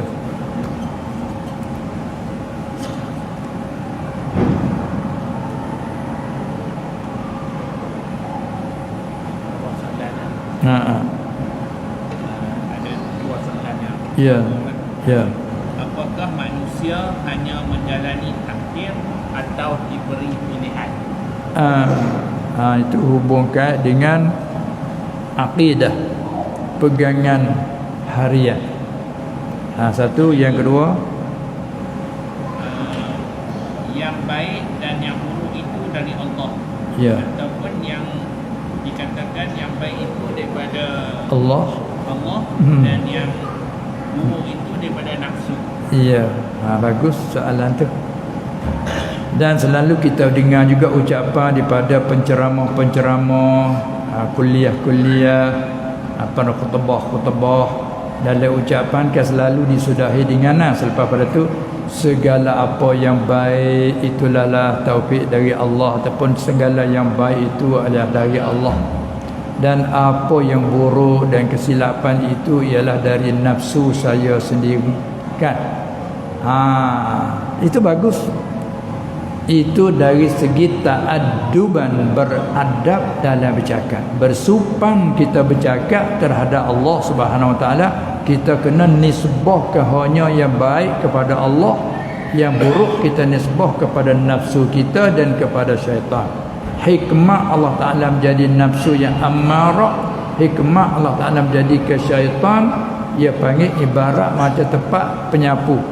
Ada dua soalan yang Ya. Ya. apakah manusia hanya menjalani takdir atau diberi pilihan? Itu hubungkan dengan akidah, pegangan harian. Satu, yang kedua, Yang baik dan yang buruk itu dari Allah, ya, ataupun yang dikatakan yang baik itu daripada Allah. Allah dan yang buruk itu daripada nafsu. Ya, bagus soalan tu. Dan selalu kita dengar juga ucapan daripada penceramah-penceramah, kuliah-kuliah, khutbah. Dalam ucapan kan selalu disudahi dengan selepas pada tu, segala apa yang baik itulah taufik dari Allah, ataupun segala yang baik itu adalah dari Allah, dan apa yang buruk dan kesilapan itu ialah dari nafsu saya sendiri, kan? Itu bagus. Itu dari segi ta'adduban, beradab dalam bercakap, bersupan kita bercakap terhadap Allah Subhanahu Wa Taala. Kita kena nisbahkan hanya yang baik kepada Allah, yang buruk kita nisbah kepada nafsu kita dan kepada syaitan. Hikmah Allah Ta'ala menjadi nafsu yang ammarah, hikmah Allah Ta'ala menjadi ke syaitan. Ia panggil ibarat macam tempat penyapu,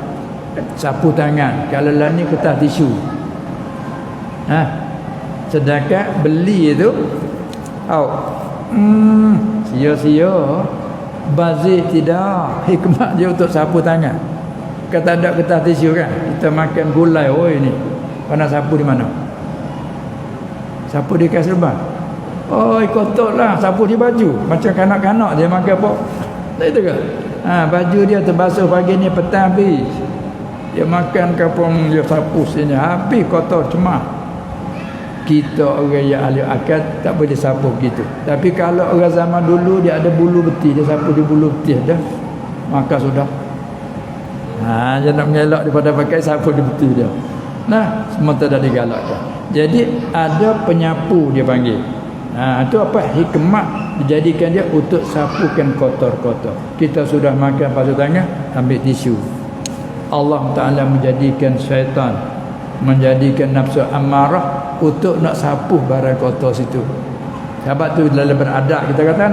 sapu tangan. Kalau lah ni kertas tisu, sedangkan beli itu sia-sia, bazir tidak. Hikmah dia untuk sapu tangan. Kata ada kertas tisu kan, kita makan gulai, ni nak sapu di mana? Sapu di kas leban. Kotor lah, sapu di baju. Macam kanak-kanak dia makan apa? Tak itu ke? Baju dia terbasuh pagi ni, petang habis. Dia makan kapung, dia sapu sini, habis kotor cemah. Kita orang yang ahli akal tak boleh sapu begitu. Tapi kalau orang zaman dulu dia ada bulu betis, dia sapu di bulu betis dah, maka sudah. Dia nak mengelak daripada pakai sapu di betis dia. Semua tak ada digalakkan. Jadi ada penyapu dia panggil. Itu apa? Hikmah dijadikan dia untuk sapukan kotor-kotor. Kita sudah makan basuh tangan, ambil tisu. Allah Ta'ala menjadikan syaitan, menjadikan nafsu amarah untuk nak sapuh barang kotor situ. Sebab tu dalam beradab kita kata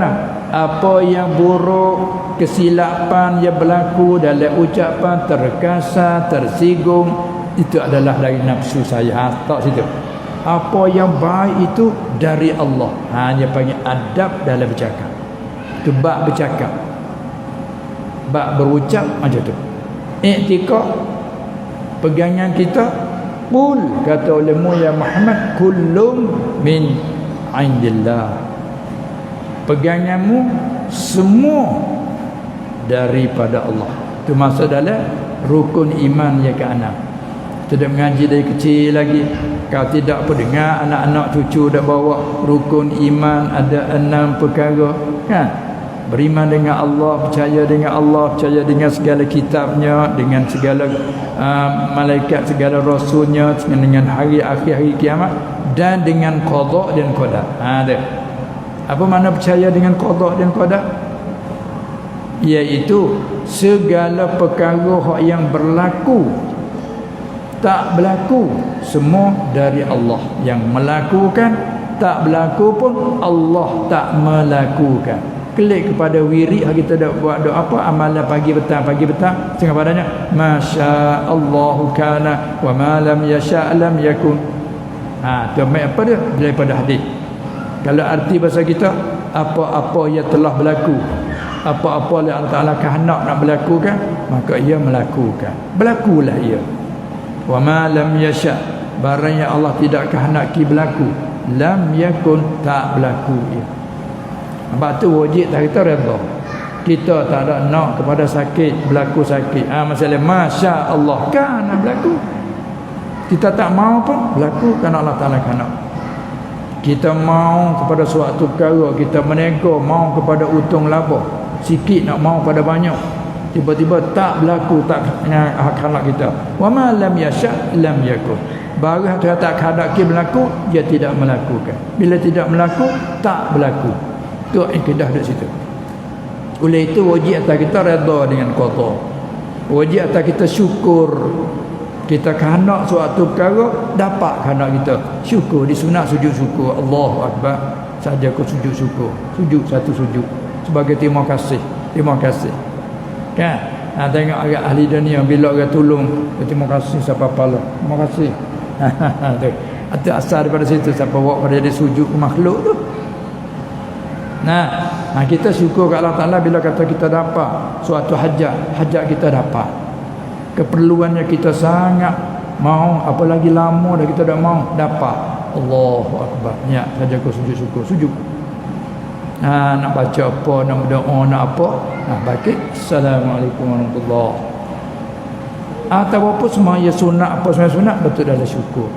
apa yang buruk, kesilapan yang berlaku dalam ucapan, terkasar, tersinggung, itu adalah dari nafsu saya. Tak situ. Apa yang baik itu dari Allah. Dia panggil adab dalam bercakap. Itu bab bercakap, bab berucap macam tu. I'tiqad, pegangan kita, qul, kata ulama ya Muhammad, kullum min indillah. Peganganmu semua daripada Allah. Itu masuk dalam rukun iman yang ke-6. Tidak mengaji dari kecil lagi, kalau tidak apa dengar anak-anak cucu dah bawa rukun iman ada 6 perkara, kan? Beriman dengan Allah, percaya dengan Allah, percaya dengan segala kitabnya, dengan segala malaikat, segala rasulnya, dengan hari akhir, hari kiamat, dan dengan qada dan qadar. Ada. Apa makna percaya dengan qada dan qadar? Iaitu segala perkara yang berlaku, tak berlaku, semua dari Allah. Yang melakukan, tak berlaku pun Allah tak melakukan. Klik kepada wirid kita dah buat doa apa, amalan pagi petang setengah padanya, masya Allahu kana wa ma lam yasha lam yakun. Tu apa dia daripada hadis. Kalau arti bahasa kita, apa-apa yang telah berlaku, apa-apa yang Allah Taala kehendak nak berlakukan, maka ia melakukan, berlakulah ia. Wa ma lam yasha, barang yang Allah tidak kehendaki berlaku, lam yakun, tak berlaku ia. Sebab tu wajib kita redha. Kita tak ada nak kepada sakit, berlaku sakit. Masalah masya Allah kan berlaku. Kita tak mau pun berlaku kerana Allah Ta'ala kehendak. Kita mau kepada suatu perkara, kita menego mau kepada untung laba, sikit nak mau pada banyak, tiba-tiba tak berlaku, tak kehendak kita. Wa ma lam yasha lam yakun. Barang tak kehendaki berlaku, dia tidak melakukan. Bila tidak melaku, tak berlaku. Itu akidah di situ. Oleh itu wajib atas kita redha dengan qada. Wajib atas kita syukur. Kita kehendak suatu perkara dapat kehendak kita. Syukur, disunat sujud syukur. Allahu akbar. Saja aku sujud syukur. Sujud satu sujud sebagai terima kasih. Terima kasih. Kan? Tengok agak ahli dunia bila orang tolong, terima kasih siapa pala. Terima kasih. Itu asal daripada situ siapa bawa pada jadi sujud ke makhluk tu. Nah, kita syukur kepada Allah Taala bila kata kita dapat suatu hajat kita dapat. Keperluannya kita sangat mau, apalagi lama dah kita dah mau dapat. Allahu akbar. Ya, saja kau sujud syukur, sujud. Nak baca apa, nak berdoa, nak apa, baca Assalamualaikum warahmatullahi. Atau apa semaya sunat, apa semaya sunat, betul dah syukur.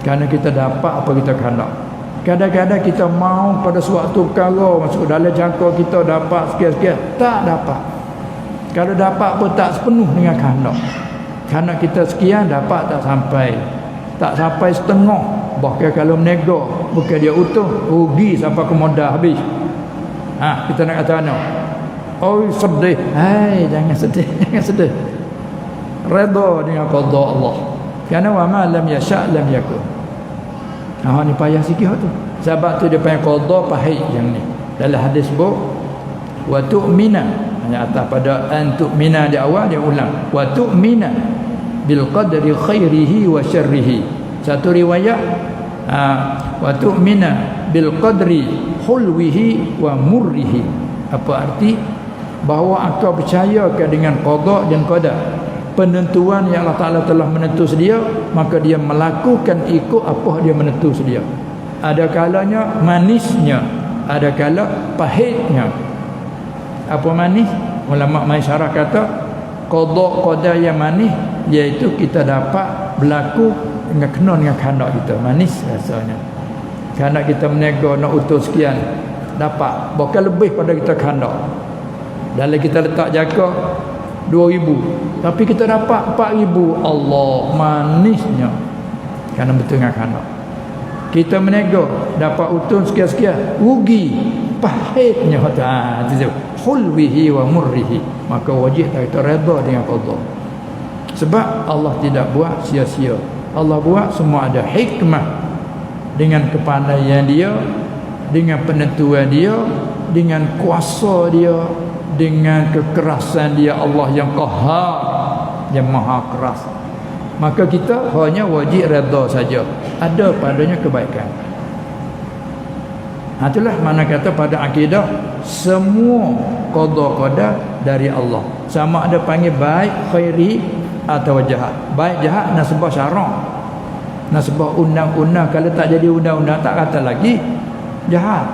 Kerana kita dapat apa kita kehendak. Kadang-kadang kita mau pada suatu perkara masuk dalam jangkau kita dapat sekian-sekian, tak dapat. Kalau dapat pun tak sepenuh dengan kehendak. Kerana kita sekian dapat tak sampai. Tak sampai setengah. Bahkan kalau menego bukan dia utuh, rugi sampai ke modal habis. Kita nak kata mana? Oh sedih. Hai, jangan sedih, jangan sedih. Redha dengan qada Allah. Kerana wa ma lam yasha' lam yakun. Ni payah sikit tu. Sebab tu dia panggil qada pahit yang ni. Dalam hadis sebut wa tu'mina, hanya atas pada an tu'mina di awal dia ulang. Wa tu'mina bil qadri khairihi wa syarrihi. Satu riwayat wa tu'mina bil qadri hulwihi wa murrihi. Apa arti? Bahawa engkau percayakan dengan qada dan qadar. Penentuan yang Allah Ta'ala telah menentu sedia, maka dia melakukan ikut apa dia menentu sedia. Ada kalanya manisnya, ada kala pahitnya. Apa manis? Ulama masyarakat kata qada yang manis, iaitu kita dapat berlaku dengan kena dengan kehendak kita. Manis rasanya. Kerana kita menego nak utus sekian, dapat bahkan lebih pada kita kehendak. Dalam kita letak jaka 2,000, tapi kita dapat 4,000. Allah, manisnya. Kerana betul dengan kehendak. Kita menego dapat utus sekian-sekian, rugi, pahitnya. Itu hulwihi wa murrihi. Maka wajib kita redha dengan qada. Sebab Allah tidak buat sia-sia. Allah buat semua ada hikmah. Dengan kepandaian dia, dengan penentuan dia, dengan kuasa dia, dengan kekerasan dia, Allah yang qahhar, yang maha keras. Maka kita hanya wajib redha saja. Ada padanya kebaikan. Itulah mana kata pada akidah semua qada dari Allah. Sama ada panggil baik, khairi atau jahat. Baik jahat nasbah syarak, nasbah undang-undang. Kalau tak jadi undang-undang tak kata lagi jahat.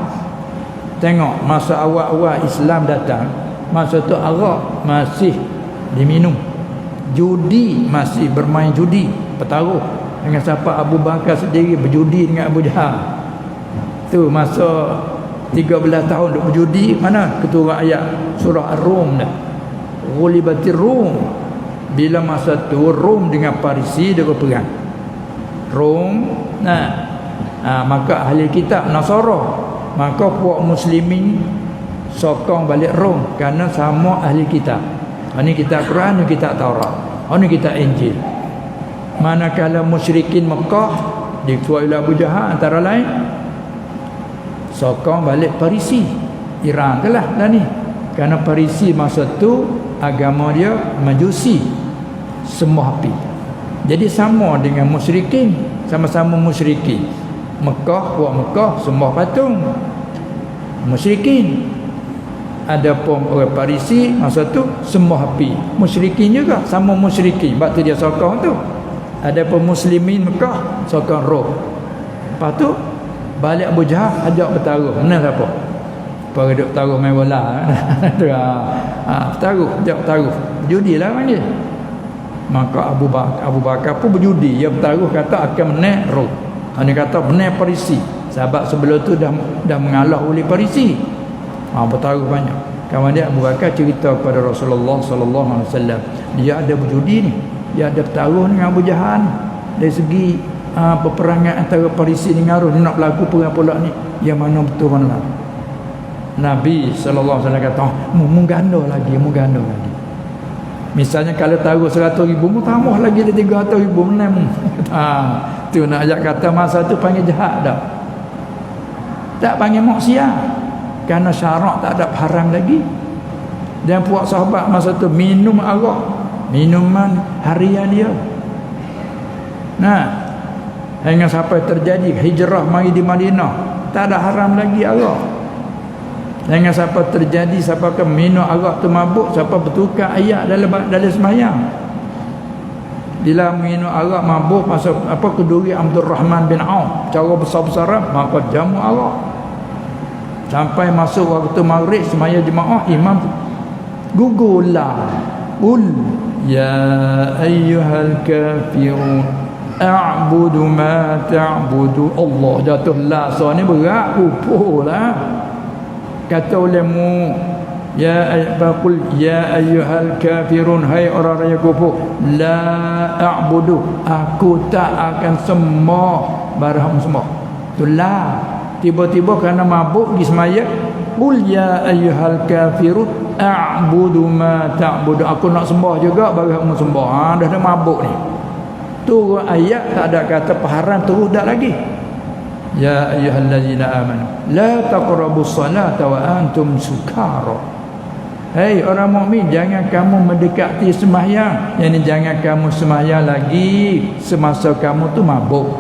Tengok masa awal-awal Islam datang, masa tu arak masih diminum, judi masih bermain judi, bertaruh dengan siapa. Abu Bakar sendiri berjudi dengan Abu Jahal. Tu masa 13 tahun duk berjudi. Mana ketua ayat surah Ar-Rum dah. Ghulibatir Rum. Bila masa tu Rom dengan Parisi dia berperang. Rom, maka ahli kitab Nasara, maka puak muslimin sokong balik Rom kerana sama ahli kitab. Ini kitab Quran, ini kitab Taurat, ini kitab Injil. Manakala musyrikin Mekah diketuai oleh Abu Jahal antara lain, sokong balik Parisi, Iran tu lah ni. Kerana Parisi masa tu agama dia Majusi, sembah api. Jadi sama dengan musyrikin, sama-sama musyrikin. Mekah, puak Mekah sembah patung, musyrikin. Adapun orang Parisi masa tu sembah api, musyrikin juga, sama musyrikin. Sebab tu dia sokong tu. Adapun muslimin Mekah sokong Rom. Lepas tu balik Abu Jahal ajak bertaruh. Mana siapa? Para duk bertaruh main bola. Tu bertaruh, ajak bertaruh. Judilah panggil. Maka Abu Bakar pun berjudi. Dia bertaruh kata akan menang Rom. Dia kata menang Parisi. Sebab sebelum tu dah mengalah oleh Parisi. Bertaruh banyak. Kemudian Abu Bakar cerita kepada Rasulullah sallallahu alaihi wasallam, dia ada berjudi ni. Dia ada bertaruh dengan Abu Jahal. Dari segi peperangan antara Parisi dengan Rom, dia nak berlaku perang pula ni. Yang mana betul mana? Nabi sallallahu alaihi wasallam kata, mu ganda lagi. Misalnya kalau taruh 100,000, mu tambah lagi dia 300,000 menang. Tu nak ajak kata masa tu panggil jahat dah. Tak panggil maksiat. Kerana syarak tak ada haram lagi. Dan puak sahabat masa tu minum arak, minuman harian dia. Nah, hingga sampai terjadi hijrah mari di Madinah, tak ada haram lagi arak. Hingga sampai terjadi siapa ke minum arak tu mabuk, siapa bertukar ayat dalam sembahyang. Bila minum arak mabuk masa apa keduri Abdul Rahman bin Auf, cara besar-besaran maka jamu arak. Sampai masuk waktu maghrib sembahyang jemaah, imam gugurlah. Qul ya ayyuhal kafirun a'budu ma ta'budu. Allah jatuh la so ni berat upurlah. Kata ulemu ya faqul ya ayyuhal kafirun, hai orang yang kufur, la a'budu, aku tak akan sembah barang sembah. Itulah tiba-tiba kerana mabuk pergi sembahyang, qul ya ayyuhal kafirun a'budu ma ta'budu, aku nak sembah juga barang sembah. Dah mabuk ni. Turun ayat tak ada kata haram, terus dak lagi. Ya ayyuhallazina amanu la taqrabus salata wa antum sukara. Hei orang mukmin, jangan kamu mendekati sembahyang. Yang ini jangan kamu sembahyang lagi semasa kamu tu mabuk.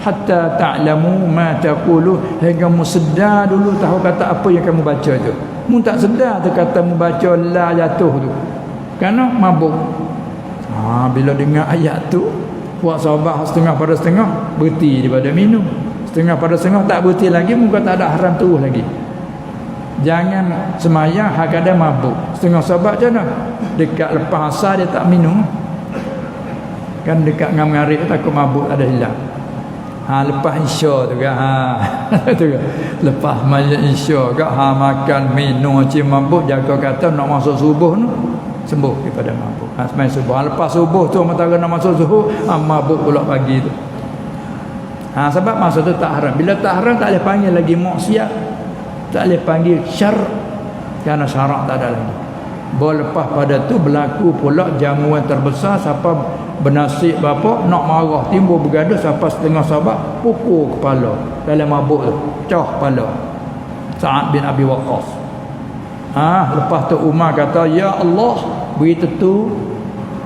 Hatta ta'lamu ma taqulu, hingga kamu sedar dulu tahu kata apa yang kamu baca tu. Mu tak sedar tu kata mu baca la jatuh tu, kerana mabuk. Bila dengar ayat tu, puak sahabat setengah pada setengah berhenti daripada minum, setengah pada setengah tak berhenti lagi, muka tak ada haram terus lagi. Jangan semayang hak ada mabuk. Setengah sahabat je nak dekat lepas asar dia tak minum, kan dekat dengan mengarik takut mabuk ada hilang. Lepas isya tu kan, tu kan, lepas mayat isya kan, makan minum cik mabuk, jaga kata nak masuk subuh tu sembuh daripada mabuk. Semain subuh, lepas subuh tu matahari nak masuk subuh, mabuk pula pagi tu. Sebab masa tu tak haram. Bila tak haram tak boleh panggil lagi maksiat, tak boleh panggil syar, kerana syarak tak ada lagi. Lepas pada tu berlaku pula jamuan terbesar. Siapa bernasib bapa nak marah, timbul bergaduh, siapa setengah sahabat pukul kepala dalam mabuk tu, pecah kepala Sa'ad bin Abi Waqqas. Lepas tu Umar kata, ya Allah, berita tu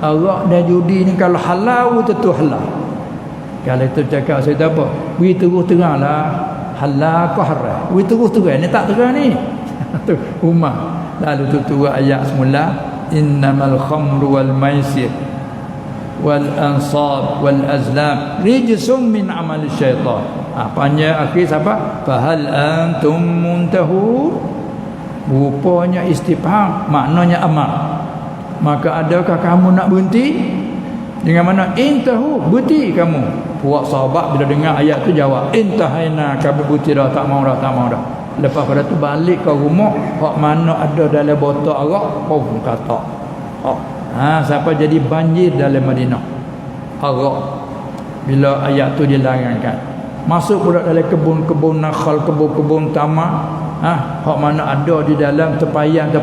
arak dan judi ni kalau halal tentu halal. Kalau itu cakap saya tak apa, berita terus terang lah halal ke haram, berita terus terang ni, tak terang ni. Tu Umar. Lalu tu turun ayat semula, innamal khamru wal maisir wal ansab wal azlam rijsum min amali syaitan. Apanya akhir siapa? Fahal antum muntahu. Rupanya istifham, maknanya amar. Maka adakah kamu nak berhenti? Dengan mana intahu, berhenti kamu. Puak sahabat bila dengar ayat tu jawab, intahaina, kami berhenti dah, tak mau dah. Lepas pada tu balik ke rumah, hak mana ada dalam botol arak, kata. Siapa jadi banjir dalam Madinah arak bila ayat tu dilarangkan. Masuk pula dalam kebun-kebun nakhal, kebun-kebun tamak, hak mana ada di dalam terpayang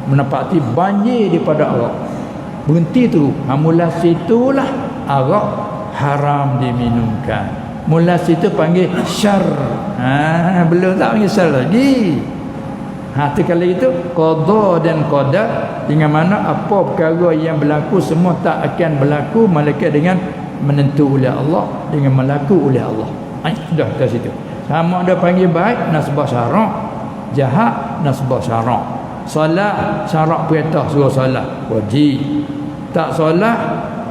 menepati banjir daripada arak. Berhenti tu. Mula situlah arak haram diminumkan. Mula situ panggil syar. Belum tak panggil syar lagi. Tu kalau itu qada dan qadar, dengan mana apa perkara yang berlaku semua tak akan berlaku malaikat dengan menentu oleh Allah, dengan berlaku oleh Allah. Dah kat situ. Sama ada panggil baik nasbah syarak, jahat nasbah syarak. Solat syarak perintah suruh solat wajib. Tak solat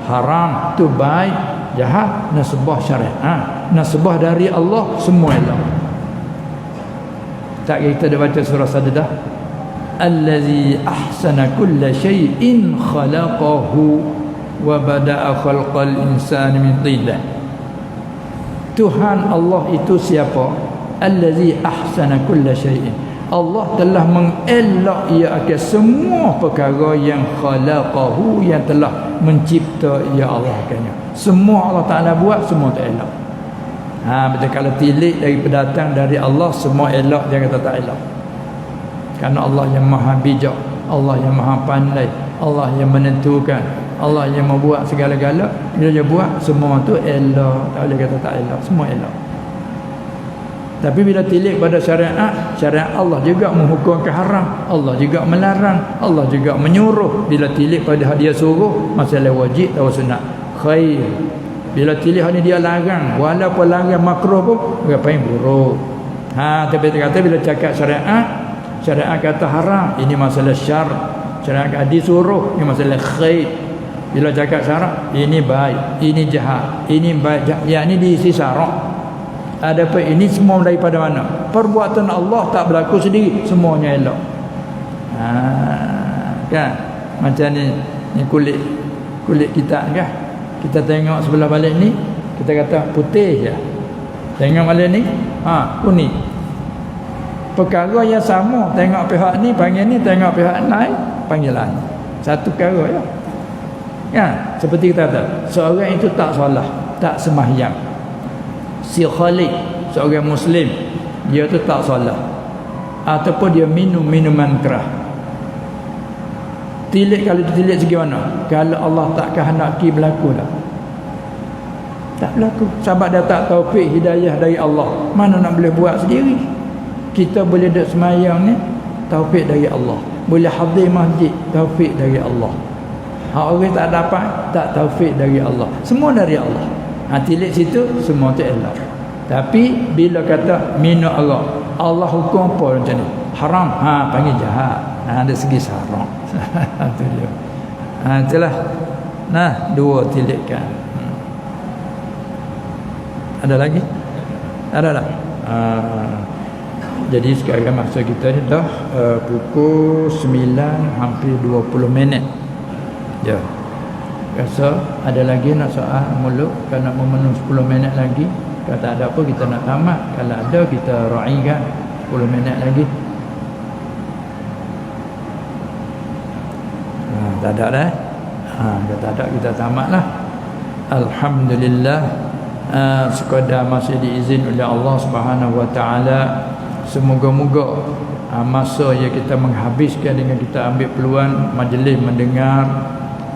haram, tu baik, jahat nasbah syariat. Nasbah dari Allah semua Allah. Tak kita dah baca surah Sajdah, allazi ahsana kulla syai'in khalaqahu wa bada'a khalqal insani min tin. Tuhan Allah itu siapa? Allazi ahsana kulla syai'in. Allah telah mengelak ia akan semua perkara yang khalaqahu, yang telah mencipta ia Allah akannya. Semua Allah Ta'ala buat, semua tak elok. Betul, kalau tilik dari pendatang dari Allah semua elok, dia kata tak elok. Kerana Allah yang maha bijak, Allah yang maha pandai, Allah yang menentukan, Allah yang membuat segala-gala. Bila dia buat semua tu elok, tak boleh kata tak elok, semua elok. Tapi bila tilik pada syariat, syariat Allah juga menghukumkan haram, Allah juga melarang, Allah juga menyuruh. Bila tilik pada dia suruh, masalah wajib atau sunat, khair. Bila tilik ni dia larang, walaupun larang makruh pun ngapain buruk. Tapi kata bila cakap syariat, syariat kata haram, ini masalah syar. Syariat kata disuruh, ini masalah khair. Bila cakap syarat, ini baik, ini jahat, ini baik, jahat. Yang ini diisi syarat. Adapun ini semua daripada mana? Perbuatan Allah tak berlaku sendiri, semuanya elok. Kan? Macam ni kulit kita kan? Kita tengok sebelah balik ni, kita kata putih je. Tengok balik ni, kuning. Perkara yang sama, tengok pihak ni panggil ni, tengok pihak lain panggil lain. Satu perkara ya. Kan? Seperti kita kata, seorang itu tak solat, tak sembahyang. Si Khalid, seorang Muslim, dia tu tak solat, ataupun dia minum minuman keras. Tilik, kalau ditilik segi mana? Kalau Allah tak kehendaki berlaku dah, tak berlaku. Sebab dia tak taufik hidayah dari Allah, mana nak boleh buat sendiri. Kita boleh duduk semayang ni, taufik dari Allah. Boleh hadir masjid, taufik dari Allah. Orang tak dapat, tak taufik dari Allah. Semua dari Allah. Tilik situ semua tu elok. Tapi bila kata minum arak, Allah hukum apa macam ni? Haram. Panggil jahat. Ada segi haram. Itu dia. Itulah. Dua tilikan. Ada lagi? Ada lah. Jadi sekarang masa kita ni dah pukul 9 hampir 20 minit. Ya. Rasa ada lagi nak soal mulut, kalau nak memenuhi 10 minit lagi. Kalau tak ada apa kita nak tamat. Kalau ada kita raikan 10 minit lagi. Tak ada dah. Kalau tak ada kita tamatlah. Alhamdulillah. Sekadar masih diizin oleh Allah Subhanahu Wa Taala. Semoga-moga masa yang kita menghabiskan dengan kita ambil peluang majlis mendengar,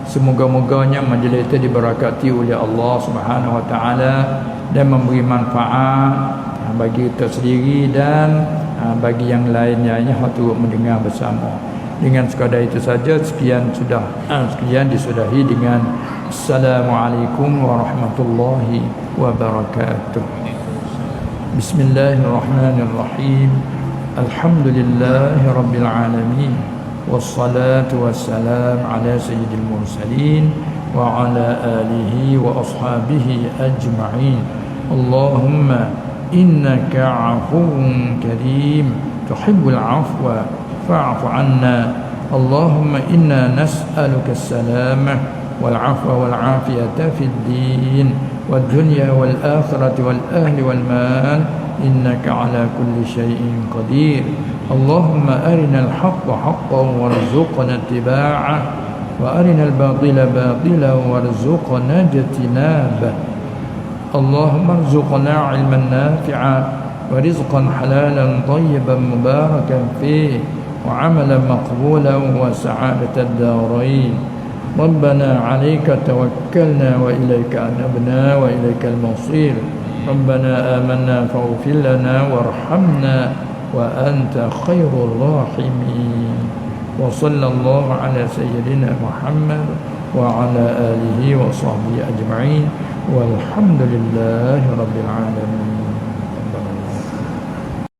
semoga-moganya majlis itu diberkati oleh Allah Subhanahu Wa Taala dan memberi manfaat bagi kita sendiri dan bagi yang lainnya yang turut mendengar bersama. Dengan sekadar itu saja, sekian disudahi dengan Assalamualaikum warahmatullahi wabarakatuh. Bismillahirrahmanirrahim. Alhamdulillahi rabbil alamin. Wassalatu wassalam ala sayyidil mursalin wa ala alihi wa ashabihi ajma'in. Allahumma innaka afuwun karim tuhibbul afwa fa'fu anna. Allahumma inna nas'aluka as-salamah wal afwa wal afiyata fid din wad dunya wal akhirati wal ahli wal mal innaka ala kulli syai'in qadir. Allahumma arina al-haqqa haqqan warzuqna ittiba'ah wa arina al-batila batilan warzuqna ijtinabah. Allahumma arzuqna 'ilman nafi'an wa rizqan halalan tayyiban mubarakan fihi wa 'amalan maqbulan wa sa'adatan darain. ربنا عليك توكلنا وإليك أنبنا وإليك المصير. ربنا آمنا فاغفر لنا وارحمنا وأنت خير الراحمين. وصلى الله على سيدنا محمد وعلى آله وصحبه أجمعين والحمد لله رب العالمين.